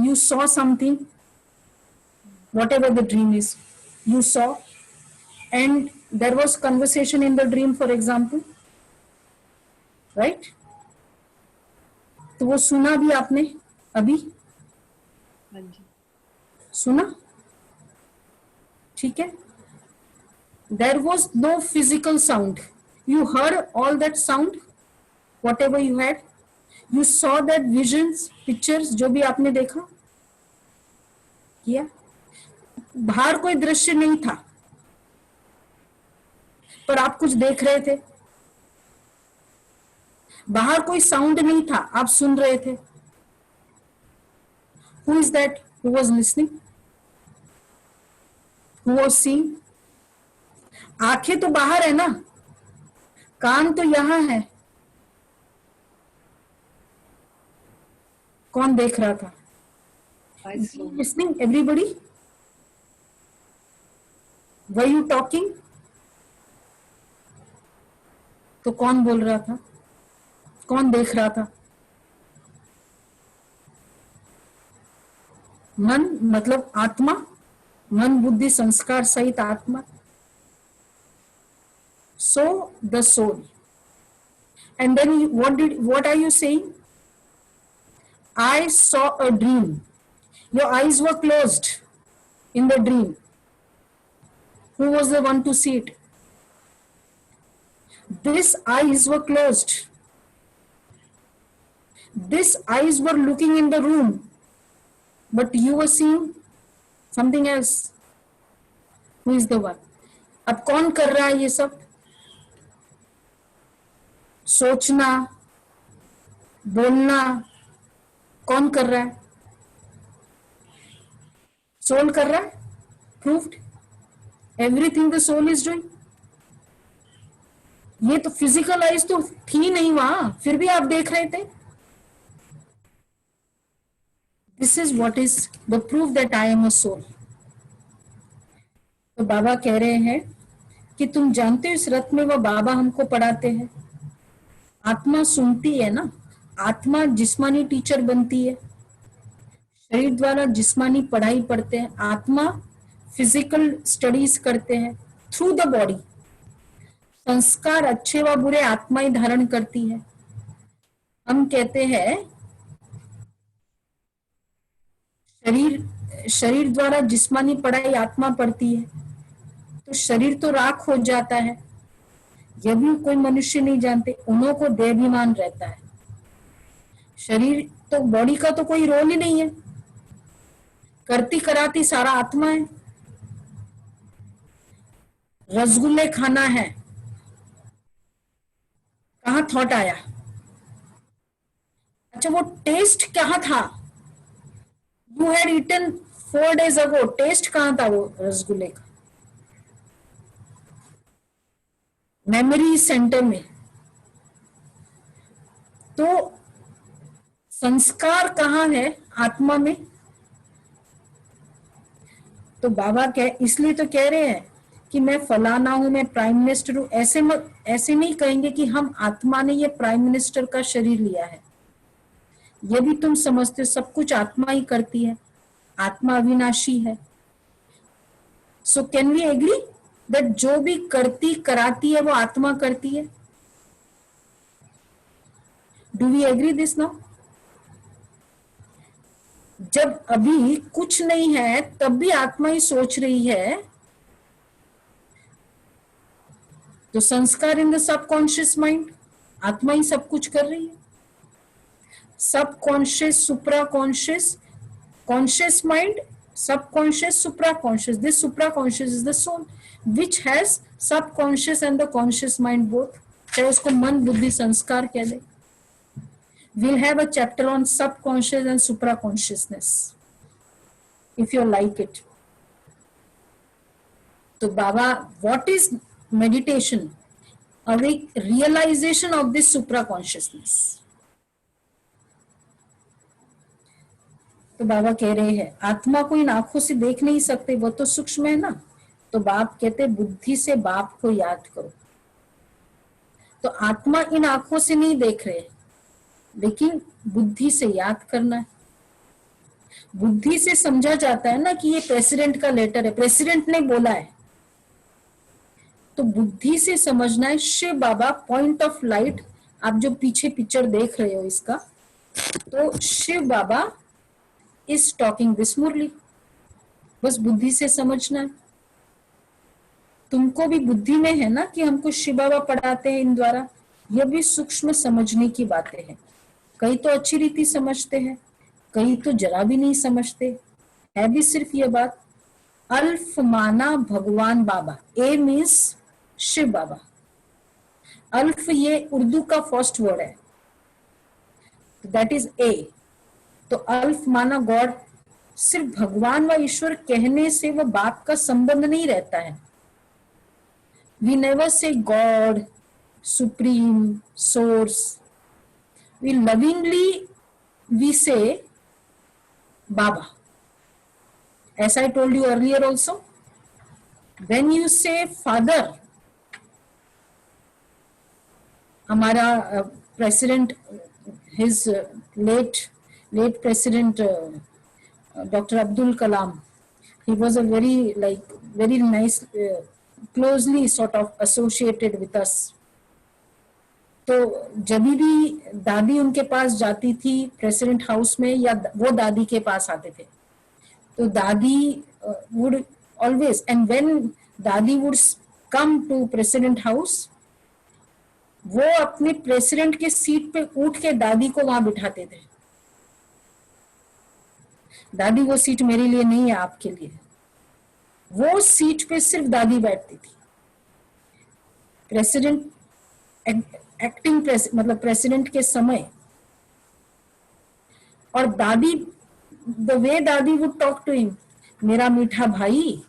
you saw something, whatever the dream is, you saw, and there was conversation in the dream, for example, right? तो वो सुना भी आपने अभी?
हाँ जी.
सुना? ठीक है? There was no physical sound. You heard all that sound, whatever you had. You saw that visions, pictures, जो भी आपने देखा किया. बाहर कोई दृश्य नहीं था, पर आप कुछ देख रहे थे. बाहर कोई साउंड नहीं था, आप सुन रहे थे. Who is that who was listening? Who was seeing? आंखें तो बाहर है ना, कान तो यहां है. कौन देख रहा था?
I saw.
Listening, everybody? Were you talking? तो कौन बोल रहा था? कौन देख रहा था? मन मतलब आत्मा, मन बुद्धि संस्कार सहित आत्मा. So the soul. And then what are you saying? I saw a dream. Your eyes were closed in the dream. Who was the one to see it? These eyes were closed. These eyes were looking in the room, but you were seeing something else. Who is the one? अब कौन कर रहा है ये सब? सोचना, बोलना, कौन कर रहा है? सोल कर रहा है. Proved. Everything the soul is doing. ये तो फिजिकल आइज तो थी नहीं वहां, फिर भी आप देख रहे थे. This is what is the proof that I am a soul. तो बाबा कह रहे हैं कि तुम जानते हो इस रथ में वो बाबा हमको पढ़ाते हैं. आत्मा सुनती है ना, आत्मा जिस्मानी टीचर बनती है, शरीर द्वारा जिस्मानी पढ़ाई पढ़ते हैं, आत्मा फिजिकल स्टडीज करते हैं थ्रू द बॉडी. संस्कार अच्छे व बुरे आत्मा ही धारण करती है. हम कहते हैं शरीर द्वारा जिस्मानी पढ़ाई आत्मा पढ़ती है, तो शरीर तो राख हो जाता है. यह भी कोई मनुष्य नहीं जानते, उन्हों को देहाभिमान रहता है. शरीर तो बॉडी का तो कोई रोल ही नहीं है, करती कराती सारा आत्मा है. रसगुल्ले खाना है, कहाँ थॉट आया? अच्छा, वो टेस्ट कहाँ था? You had eaten 4 days ago. Test कहाँ था वो रसगुल्ले का? मेमोरी सेंटर में. तो संस्कार कहाँ है? आत्मा में. तो बाबा इसलिए तो कह रहे हैं कि मैं फलाना हूं, मैं प्राइम मिनिस्टर हूं. ऐसे नहीं कहेंगे कि हम आत्मा ने ये प्राइम मिनिस्टर का शरीर लिया है. ये भी तुम समझते हो सब कुछ आत्मा ही करती है, आत्मा अविनाशी है. So can we agree that जो भी करती कराती है वो आत्मा करती है? Do we agree this now? जब अभी कुछ नहीं है तब भी आत्मा ही सोच रही है. तो संस्कार इन द सबकॉन्शियस माइंड, आत्मा ही सब कुछ कर रही है. Subconscious, supra conscious, conscious mind, subconscious, supraconscious. This supraconscious is the soul which has subconscious and the conscious mind both. चाहे उसको मन बुद्धि संस्कार कह दे. We'll have a chapter on subconscious and supraconsciousness, if you like it. So Baba, what is meditation? Awake realization of this supraconsciousness. तो बाबा कह रहे हैं आत्मा को इन आंखों से देख नहीं सकते, वो तो सूक्ष्म है ना। तो बाप कहते बुद्धि से बाप को याद करो। तो आत्मा इन आंखों से नहीं देख रहे, लेकिन बुद्धि से याद करना है। बुद्धि से समझा जाता है ना कि ये प्रेसिडेंट का लेटर है, प्रेसिडेंट ने बोला है। तो बुद्धि से समझना है। Shiv Baba point of light, आप जो पीछे पिक्चर देख रहे हो इसका, तो शिव बाबा इज टॉकिंग दिस मुरली। बस बुद्धि से समझना है। तुमको भी बुद्धि में है ना कि हमको शिव बाबा पढ़ाते हैं इन द्वारा। यह भी सूक्ष्म समझने की बातें हैं। कई तो अच्छी रीति समझते हैं, कई तो जरा भी नहीं समझते। है भी सिर्फ ये बात, अल्फ माना भगवान बाबा। ए मीन्स शिव बाबा। अल्फ ये उर्दू का फर्स्ट वर्ड है, दैट इज ए। तो अल्फ माना गॉड। सिर्फ भगवान व ईश्वर कहने से वह बाप का संबंध नहीं रहता है। We never say God, supreme, source. We lovingly we say Baba. As I told you earlier also, when you say father, हमारा president, his late president Dr. Abdul Kalam, he was a very nice, closely sort of associated with us. तो जब भी दादी उनके पास जाती थी president house में, या वो दादी के पास आते थे, तो Dadi would always, and when Dadi would come to president house, वो अपने प्रेसिडेंट के सीट पे उठ के दादी को वहां बिठाते थे। दादी वो सीट मेरे लिए नहीं है, आपके लिए। वो सीट पे सिर्फ दादी बैठती थी। प्रेसिडेंट एक्टिंग मतलब प्रेसिडेंट के समय। और दादी, द वे दादी वुड टॉक टू हिम, मेरा मीठा भाई,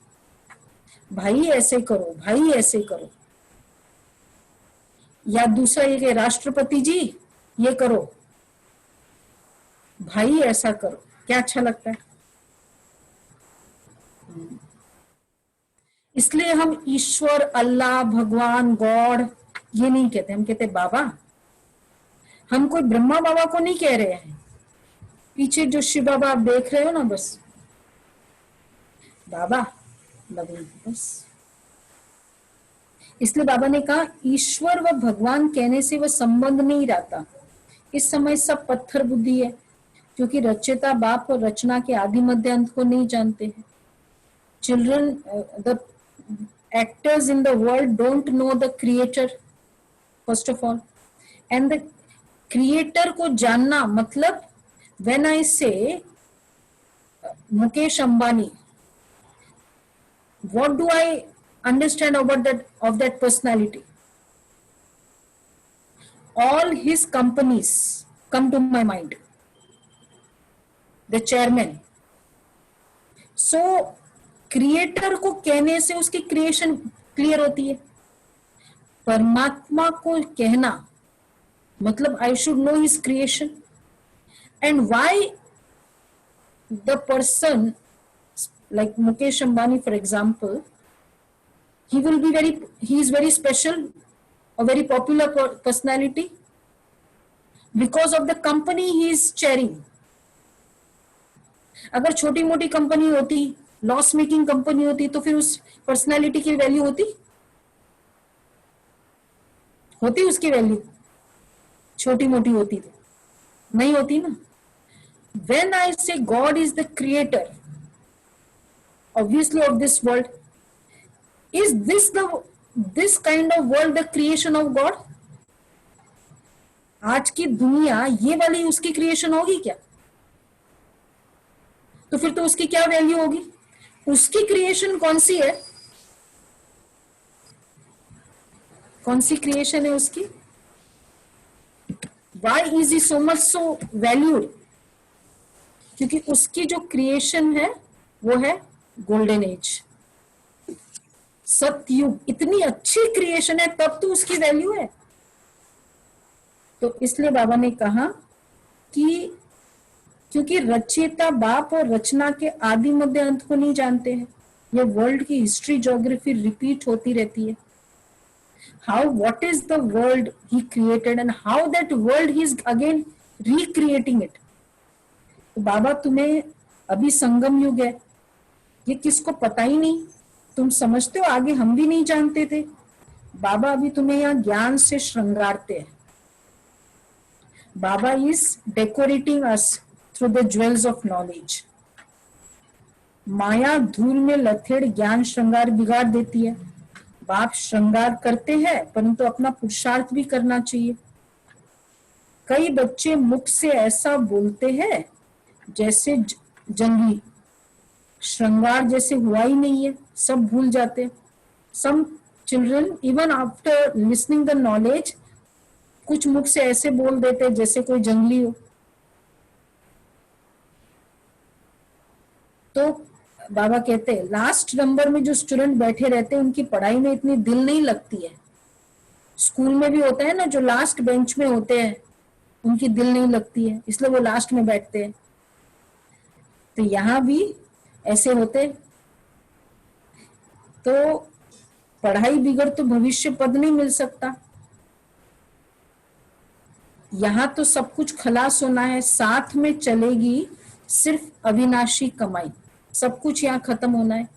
भाई ऐसे करो, भाई ऐसे करो। या दूसरा ये कि राष्ट्रपति जी ये करो, भाई ऐसा करो। क्या अच्छा लगता है। इसलिए हम ईश्वर, अल्लाह, भगवान, गॉड ये नहीं कहते, हम कहते बाबा। हम कोई ब्रह्मा बाबा को नहीं कह रहे हैं। पीछे जो शिव बाबा आप देख रहे हो ना, बस बाबा लविंग, बस। इसलिए बाबा ने कहा ईश्वर व भगवान कहने से वह संबंध नहीं रहता। इस समय सब पत्थर बुद्धि है, क्योंकि रचयिता बाप और रचना के आदि मध्य अंत को नहीं जानते हैं। Children, the actors in the world don't know the creator first of all, and the creator को जानना मतलब, when I say Mukesh Ambani, what do I understand about that personality? All his companies come to my mind, the chairman. So creator को कहने से उसकी creation clear होती है। परमात्मा को कहना मतलब I should know his creation, and why the person like Mukesh Ambani for example, he is very special, a very popular personality because of the company he is chairing. अगर छोटी मोटी कंपनी होती, लॉस मेकिंग कंपनी होती, तो फिर उस personality की value होती उसकी वैल्यू छोटी मोटी होती तो नहीं होती ना। When I say God is the creator, obviously of this world, is this kind of world the creation of God? आज की दुनिया ये वाली उसकी क्रिएशन होगी क्या? तो फिर तो उसकी क्या वैल्यू होगी? उसकी क्रिएशन कौन सी है? कौन सी क्रिएशन है उसकी? Why is he so much so valued? क्योंकि उसकी जो क्रिएशन है वो है गोल्डन एज, सतयुग, इतनी अच्छी क्रिएशन है, तब तो उसकी वैल्यू है। तो इसलिए बाबा ने कहा कि क्योंकि रचयिता बाप और रचना के आदि मध्य अंत को नहीं जानते हैं, ये वर्ल्ड की हिस्ट्री ज्योग्राफी रिपीट होती रहती है। How what is the world he created and how that world he is again recreating it. तो बाबा तुम्हें अभी संगम युग है, ये किसको पता ही नहीं, तुम समझते हो आगे हम भी नहीं जानते थे। बाबा अभी तुम्हें यहाँ ज्ञान से श्रृंगारते हैं। Baba is decorating us through the jewels of knowledge. माया धूल में लथेड़ ज्ञान श्रृंगार बिगाड़ देती है। बाप श्रृंगार करते हैं, परंतु अपना पुरुषार्थ भी करना चाहिए। कई बच्चे मुख से ऐसा बोलते हैं जैसे जंगली, श्रृंगार जैसे हुआ ही नहीं है, सब भूल जाते। Some children even after listening the knowledge कुछ मुख से ऐसे बोल देते जैसे कोई जंगली हो। तो बाबा कहते हैं लास्ट नंबर में जो स्टूडेंट बैठे रहते हैं उनकी पढ़ाई में इतनी दिल नहीं लगती है। स्कूल में भी होता है ना, जो लास्ट बेंच में होते हैं उनकी दिल नहीं लगती है, इसलिए वो लास्ट में बैठते हैं। तो यहाँ भी ऐसे होते, तो पढ़ाई बिगड़ तो भविष्य पद नहीं मिल सकता। यहाँ तो सब कुछ खलास होना है, साथ में चलेगी सिर्फ अविनाशी कमाई, सब कुछ यहाँ खत्म होना है।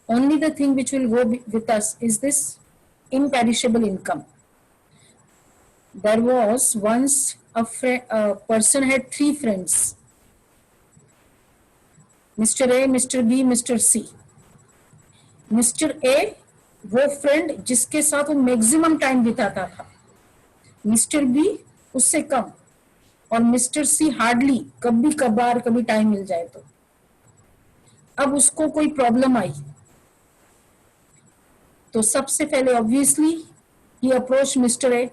Only the thing which will go with us is this imperishable income. There was once a person had 3 friends, Mr. A, Mr. B, Mr. C. Mr. A वो फ्रेंड जिसके साथ वो मैक्सिमम टाइम बिताता था, Mr. B उससे कम, और Mr. C hardly, कभी कभार कभी टाइम मिल जाए तो। अब उसको कोई प्रॉब्लम आई तो सबसे पहले obviously he approach mister A.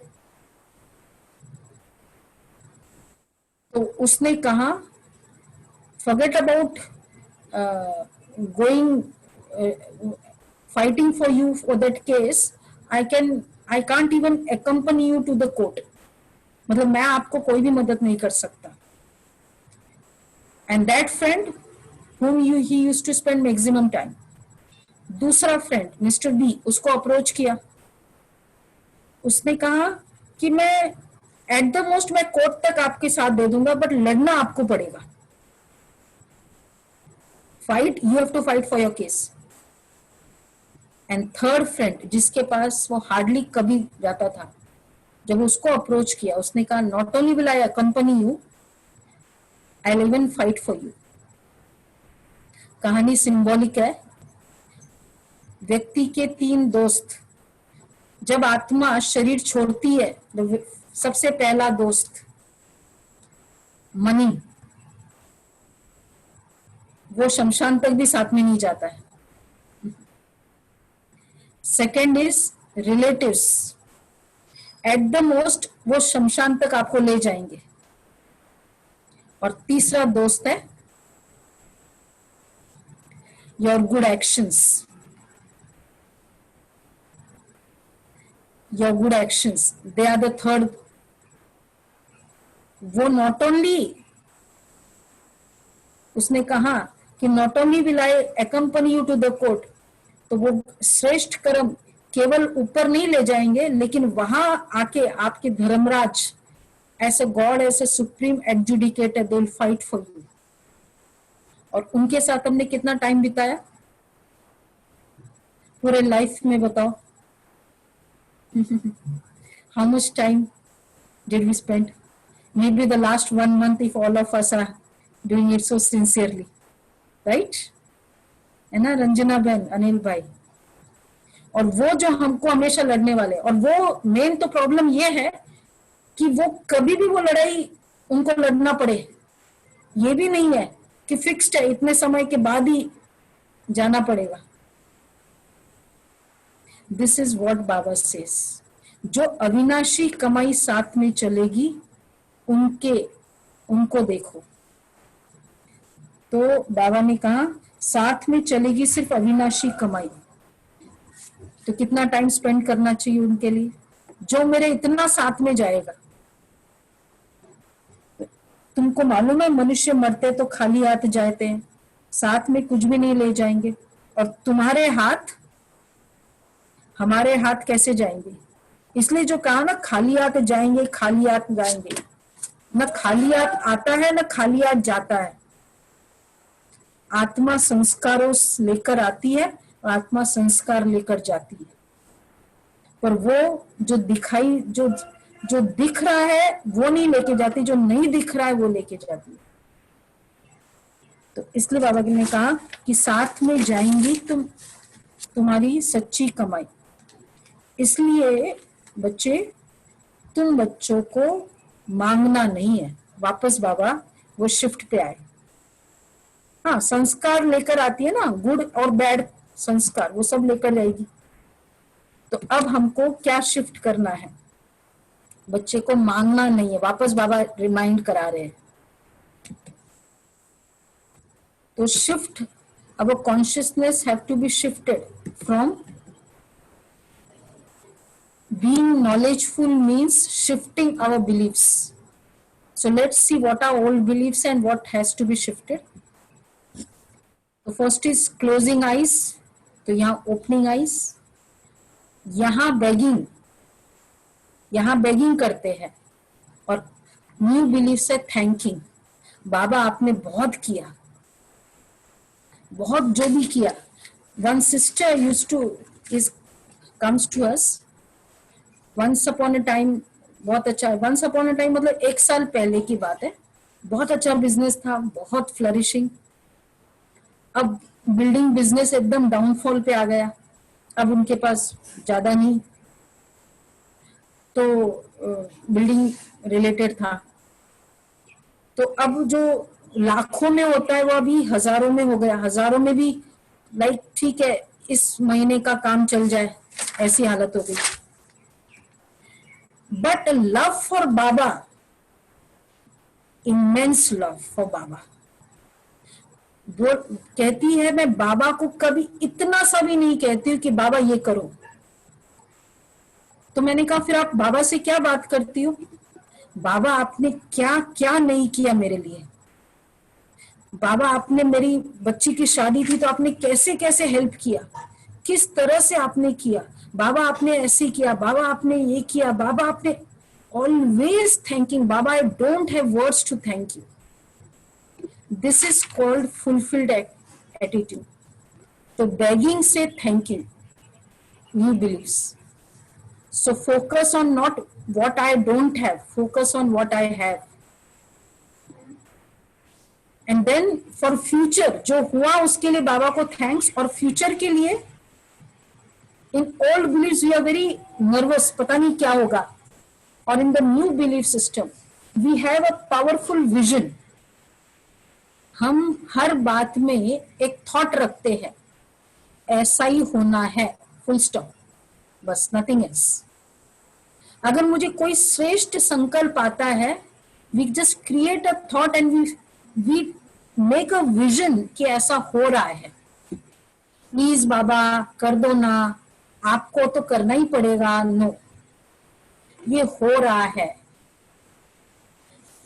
तो उसने कहा forget about going fighting for you for that case, I can't even accompany you to the court, मतलब मैं आपको कोई भी मदद नहीं कर सकता। And that friend whom he used to spend maximum time, दूसरा फ्रेंड मिस्टर बी उसको अप्रोच किया। उसने कहा कि मैं एट द मोस्ट मैं कोर्ट तक आपके साथ दे दूंगा, बट लड़ना आपको पड़ेगा। Fight, you have to fight for your case. And third friend जिसके पास वो हार्डली कभी जाता था, जब उसको अप्रोच किया उसने कहा not only will I accompany you, I will even fight for you. कहानी सिंबॉलिक है। व्यक्ति के 3 दोस्त, जब आत्मा शरीर छोड़ती है तो सबसे पहला दोस्त मनी, वो शमशान तक भी साथ में नहीं जाता है। Second is relatives, eight the most वो शमशान तक आपको ले जाएंगे। और तीसरा दोस्त है your good actions, your good actions, they are the third. वो not only, उसने कहा कि not only will I accompany you to the court, तो वो श्रेष्ठ कर्म केवल ऊपर नहीं ले जाएंगे, लेकिन वहां आके आपके Dharmraj as a God, as a supreme adjudicator, they will fight for you. और उनके साथ हमने कितना टाइम बिताया पूरे लाइफ में, बताओ। How much time did we spend? Maybe the last 1 month, if all of us are doing it so sincerely, right? है ना रंजना बहन, अनिल भाई। और वो जो हमको हमेशा लड़ने वाले, और वो मेन तो प्रॉब्लम ये है कि वो कभी भी वो लड़ाई उनको लड़ना पड़े, ये भी नहीं है कि फिक्स्ड है इतने समय के बाद ही जाना पड़ेगा। This is what Baba says. जो अविनाशी कमाई साथ में चलेगी उनको देखो। तो बाबा ने कहा साथ में चलेगी सिर्फ अविनाशी कमाई, तो कितना टाइम स्पेंड करना चाहिए उनके लिए, जो मेरे इतना साथ में जाएगा। तुमको मालूम है मनुष्य मरते तो खाली हाथ जाते हैं, साथ में कुछ भी नहीं ले जाएंगे, और तुम्हारे हाथ हमारे हाथ कैसे जाएंगे? इसलिए जो कहा ना खाली हाथ जाएंगे खाली हाथ जाएंगे, न खाली हाथ आता है न खाली हाथ जाता है। आत्मा संस्कारों लेकर आती है और आत्मा संस्कार लेकर जाती है, पर वो जो दिखाई जो दिख रहा है वो नहीं लेके जाती, जो नहीं दिख रहा है वो लेके जाती है। तो इसलिए बाबा ने कहा कि साथ में जाएंगी तुम्हारी सच्ची कमाई। इसलिए बच्चे, तुम बच्चों को मांगना नहीं है। वापस बाबा वो शिफ्ट पे आए। हाँ, संस्कार लेकर आती है ना, गुड और बैड संस्कार, वो सब लेकर जाएगी। तो अब हमको क्या शिफ्ट करना है? बच्चे को मांगना नहीं है, वापस बाबा रिमाइंड करा रहे हैं। तो शिफ्ट, अब consciousness have to be shifted from being knowledgeful means shifting our beliefs. So let's see what are old beliefs and what has to be shifted. So first is closing eyes. तो यहाँ opening eyes, यहाँ begging करते हैं, और new beliefs है thanking. बाबा आपने बहुत किया, बहुत जो भी किया। One sister comes to us. Once upon a time, बहुत अच्छा, वंस अपॉन अ टाइम मतलब 1 साल पहले की बात है, बहुत अच्छा बिजनेस था, बहुत फ्लरिशिंग। अब बिल्डिंग बिजनेस एकदम डाउनफॉल पे आ गया, अब उनके पास ज्यादा नहीं, तो बिल्डिंग रिलेटेड था। तो अब जो लाखों में होता है वो अभी हजारों में हो गया, हजारों में भी लाइक ठीक है इस महीने का काम चल जाए, ऐसी हालत हो गई। But love for Baba, immense love for Baba. वो कहती है मैं बाबा को कभी इतना सा भी नहीं कहती हूँ कि बाबा ये करो। तो मैंने कहा फिर आप बाबा से क्या बात करती हो? बाबा आपने क्या क्या नहीं किया मेरे लिए? बाबा आपने, मेरी बच्ची की शादी थी तो आपने कैसे कैसे हेल्प किया, किस तरह से आपने किया? बाबा आपने ऐसे किया, बाबा आपने ये किया, बाबा आपने, always thanking Baba. I don't have words to thank you. This is called fulfilled attitude. तो बेगिंग से thanking, new beliefs. So focus on not what I don't have, focus on what I have. And then for future, जो हुआ उसके लिए बाबा को thanks, और future के लिए in old beliefs we are very nervous, पता नहीं क्या होगा, और in the new belief system we have a powerful vision. हम हर बात में एक थॉट रखते हैं, ऐसा ही होना है, फुल स्टॉप, बस, नथिंग एल्स। अगर मुझे कोई श्रेष्ठ संकल्प आता है, we just create a thought and we make a vision कि ऐसा हो रहा है। प्लीज बाबा कर दो ना, आपको तो करना ही पड़ेगा, नो, ये हो रहा है।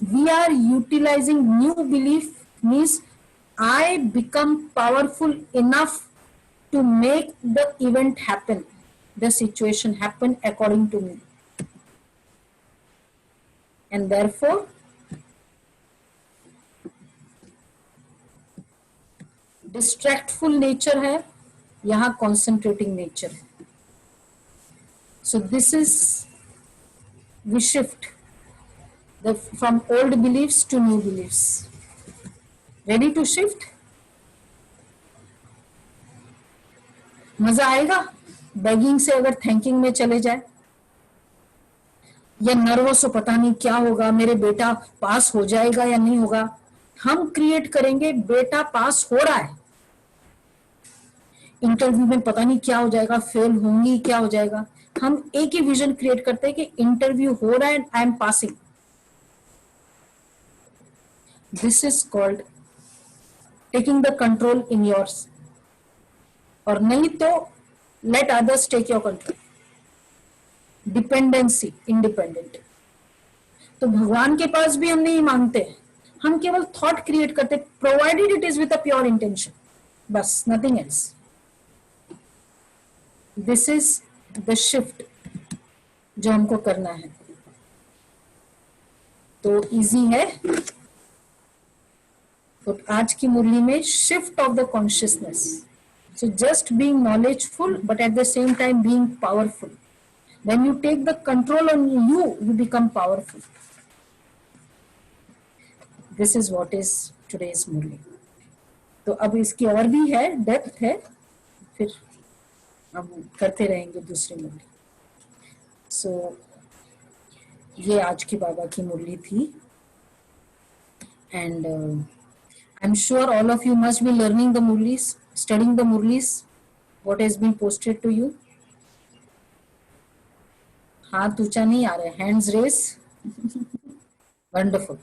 We are utilising new belief means I become powerful enough to make the event happen, the situation happen according to me, and therefore distractful nature है, यहाँ कॉन्सेंट्रेटिंग नेचर है। So this is, we shift from old beliefs to new beliefs. Ready to shift? मजा आएगा begging से अगर thanking में चले जाए, या नर्वस हो पता नहीं क्या होगा, मेरे बेटा पास हो जाएगा या नहीं होगा। हम क्रिएट करेंगे बेटा पास हो रहा है, इंटरव्यू में पता नहीं क्या हो जाएगा, फेल होंगी, क्या हो जाएगा। हम एक ही विजन क्रिएट करते हैं कि इंटरव्यू हो रहा है, I am passing, this is called taking the control in yours, और नहीं तो let others take your control, dependency, independent. तो भगवान के पास भी हम नहीं मांगते, हम केवल थॉट क्रिएट करते, provided it is with a pure intention, बस, nothing else. This is the shift जो हमको करना है। तो इजी है। तो आज की मुरली में shift of the consciousness, so just being knowledgeful but at the same time being powerful. When you take the control on you, you become powerful. This is what is today's Murli. तो अब इसकी और भी है, depth है, फिर हम करते रहेंगे दूसरी मुरली। सो ये आज की बाबा की मुरली थी, and I am sure all of you must be learning the मुरलीज, स्टडिंग द मुरलीज, what has been posted to you. हाथ ऊंचा नहीं आ रहे, hands raise. Wonderful,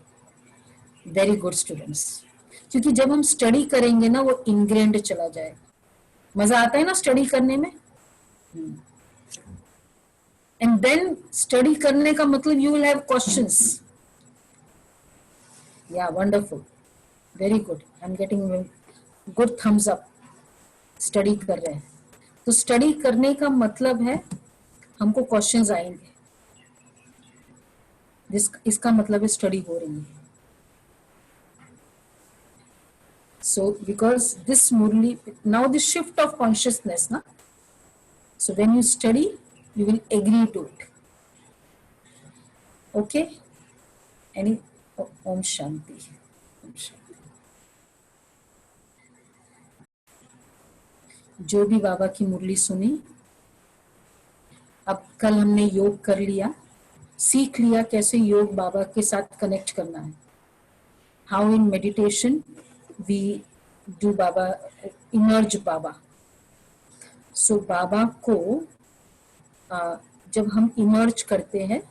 very good students. क्योंकि जब हम स्टडी करेंगे ना, वो इनग्रेंड चला जाएगा। मजा आता है ना स्टडी करने में। एंड देन स्टडी करने का मतलब यू विल हैव क्वेश्चंस। या wonderful, very good, I am getting good thumbs up. Study कर रहे हैं, तो स्टडी करने का मतलब है हमको क्वेश्चंस आएंगे, इसका मतलब है स्टडी हो रही है। सो बिकॉज दिस मुरली, now this shift of consciousness ना, so when you study you will agree to it. Okay, any, ओम शांति, ओम शांति। जो भी बाबा की मुरली सुनी, अब कल हमने योग कर लिया, सीख लिया कैसे योग बाबा के साथ कनेक्ट करना है। How in meditation we do Baba, emerge Baba. So Baba को जब हम इमर्ज करते हैं,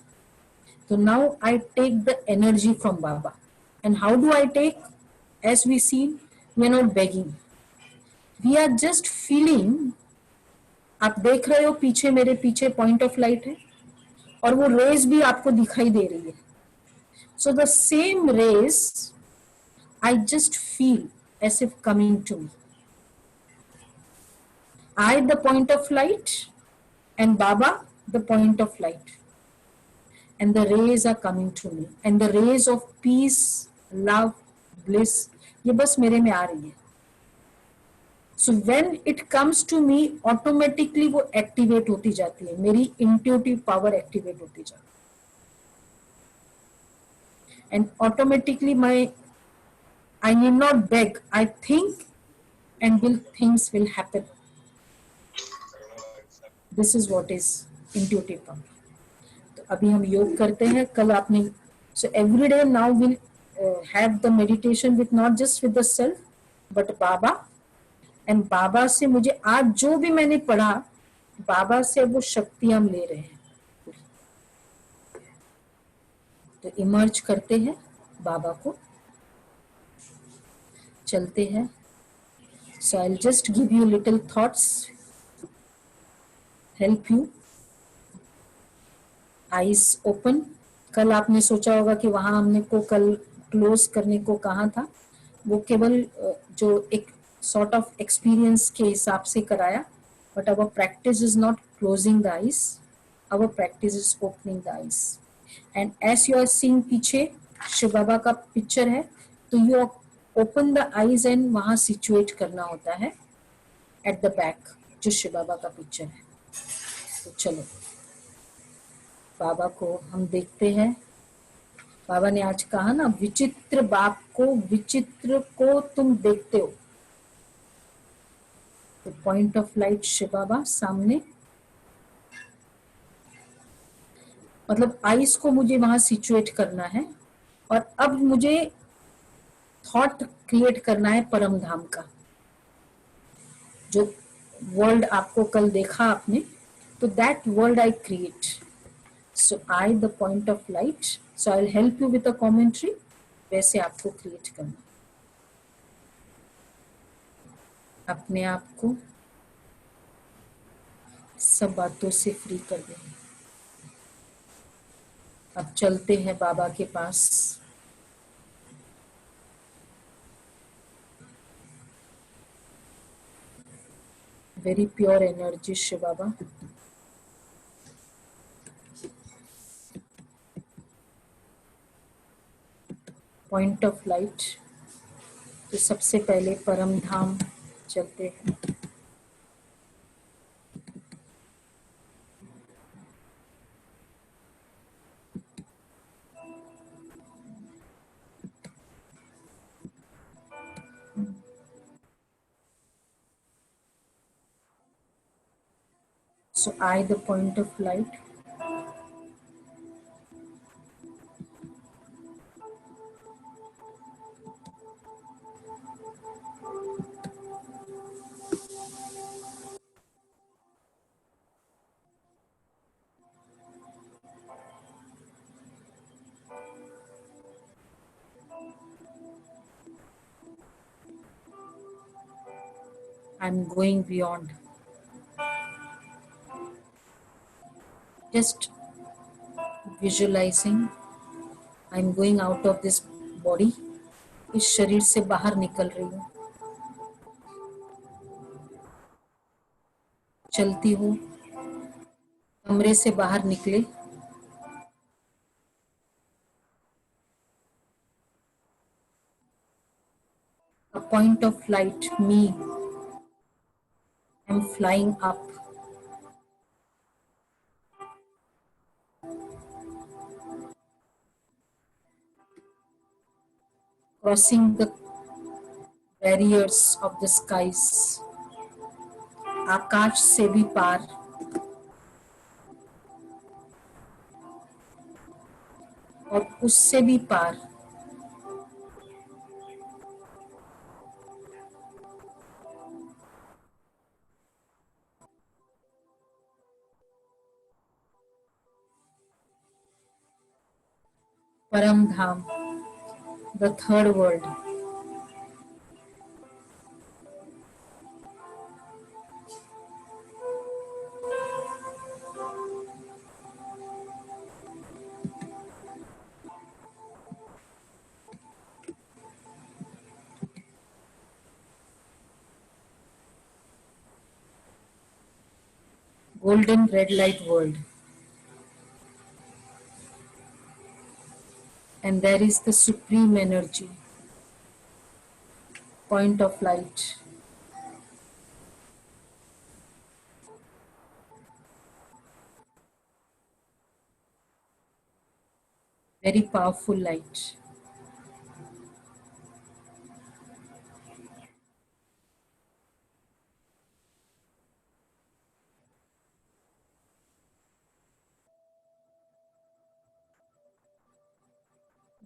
तो now I take the energy from Baba. And how do I take? As we see, we are not begging, we are just feeling. आप देख रहे हो पीछे, मेरे पीछे पॉइंट ऑफ लाइट है, और वो रेज भी आपको दिखाई दे रही है। So the same rays I just feel as if coming to me. I the point of light and Baba the point of light, and the rays are coming to me, and the rays of peace, love, bliss, ये बस मेरे में आ रही है। So when it comes to me, automatically वो activate होती जाती है, मेरी इंट्यूटिव पावर एक्टिवेट होती जाती है, and automatically I need not beg, I think and things will happen. This is what is intuitive power. तो अभी हम योग करते हैं। कल आपने, so every day now we'll have the meditation with not just with the self but Baba, and बाबा से मुझे आज जो भी मैंने पढ़ा, बाबा से वो शक्ति हम ले रहे हैं। तो इमर्ज करते हैं बाबा को, चलते हैं। So I'll just give you little thoughts, help you. Eyes open. कल आपने सोचा होगा कि वहां हमने को कल क्लोज करने को कहा था, वो केवल जो एक सॉर्ट ऑफ एक्सपीरियंस के हिसाब से कराया, but our practice is not closing the eyes, our practice is opening the eyes. And as you are seeing पीछे शिव बाबा का पिक्चर है, तो you open the eyes and वहां सिचुएट करना होता है एट द बैक जो शिव बाबा का पिक्चर है। तो चलो बाबा को हम देखते हैं। बाबा ने आज कहा ना, विचित्र बाप को, विचित्र को तुम देखते हो। तो पॉइंट ऑफ लाइट शिव बाबा सामने, मतलब आइस को मुझे वहां सिचुएट करना है, और अब मुझे थॉट क्रिएट करना है परम धाम का, जो वर्ल्ड आपको कल देखा आपने, तो that world I create. So I the point of light, so I'll help you with a commentary, वैसे आपको क्रिएट करना, अपने आप को सब बातों से फ्री कर देना। अब चलते हैं बाबा के पास। Very pure energy Shiv Baba, point of light. तो सबसे पहले परम धाम चलते हैं। So I, the point of light, I'm going beyond. Just visualizing I'm going out of this body. इस शरीर से बाहर निकल रही हूँ, चलती हूँ, कमरे से बाहर निकले, a point of light, me, I'm flying up, crossing the barriers of the skies, आकाश से भी पार, और उससे भी पार, परम धाम, the third world, golden red light world. And there is the supreme energy, point of light. Very powerful light.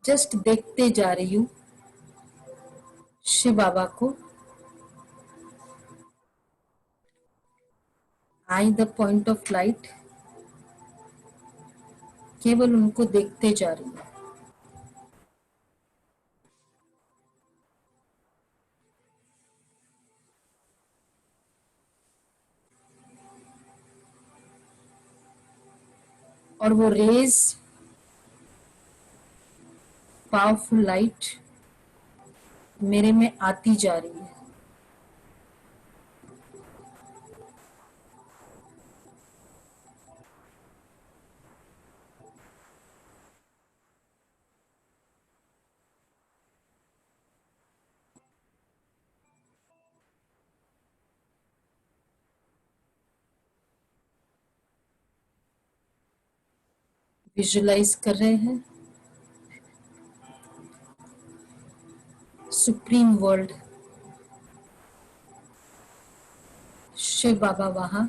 Just देखते जा रही हूँ शिव बाबा को, I the point of light, केवल उनको देखते जा रही हूँ। और वो रेज, पावरफुल लाइट मेरे में आती जा रही है। विजुलाइज कर रहे हैं सुप्रीम वर्ल्ड, शिव बाबा वहां,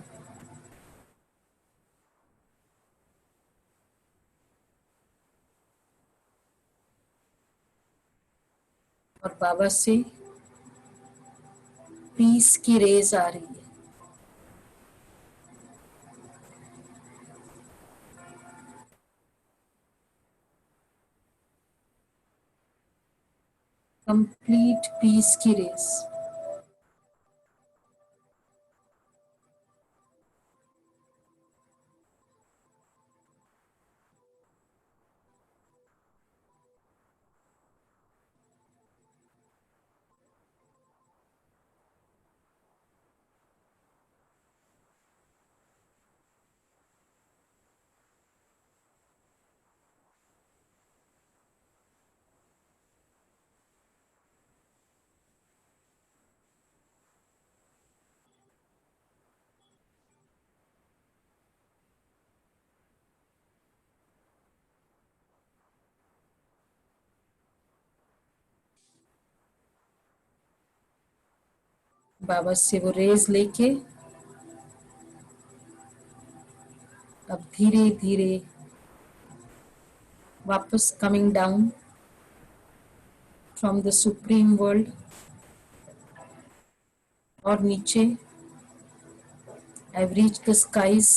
और बाबा से पीस की रेज आ रही है। complete peace की रेस. बाबा से वो रेज लेके अब धीरे धीरे वापस coming down from the supreme world और नीचे I've reached the skies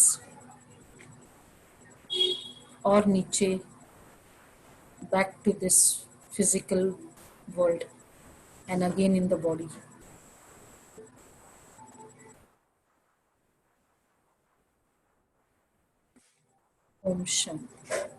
और नीचे back to this physical world and again in the body. Om Shanti.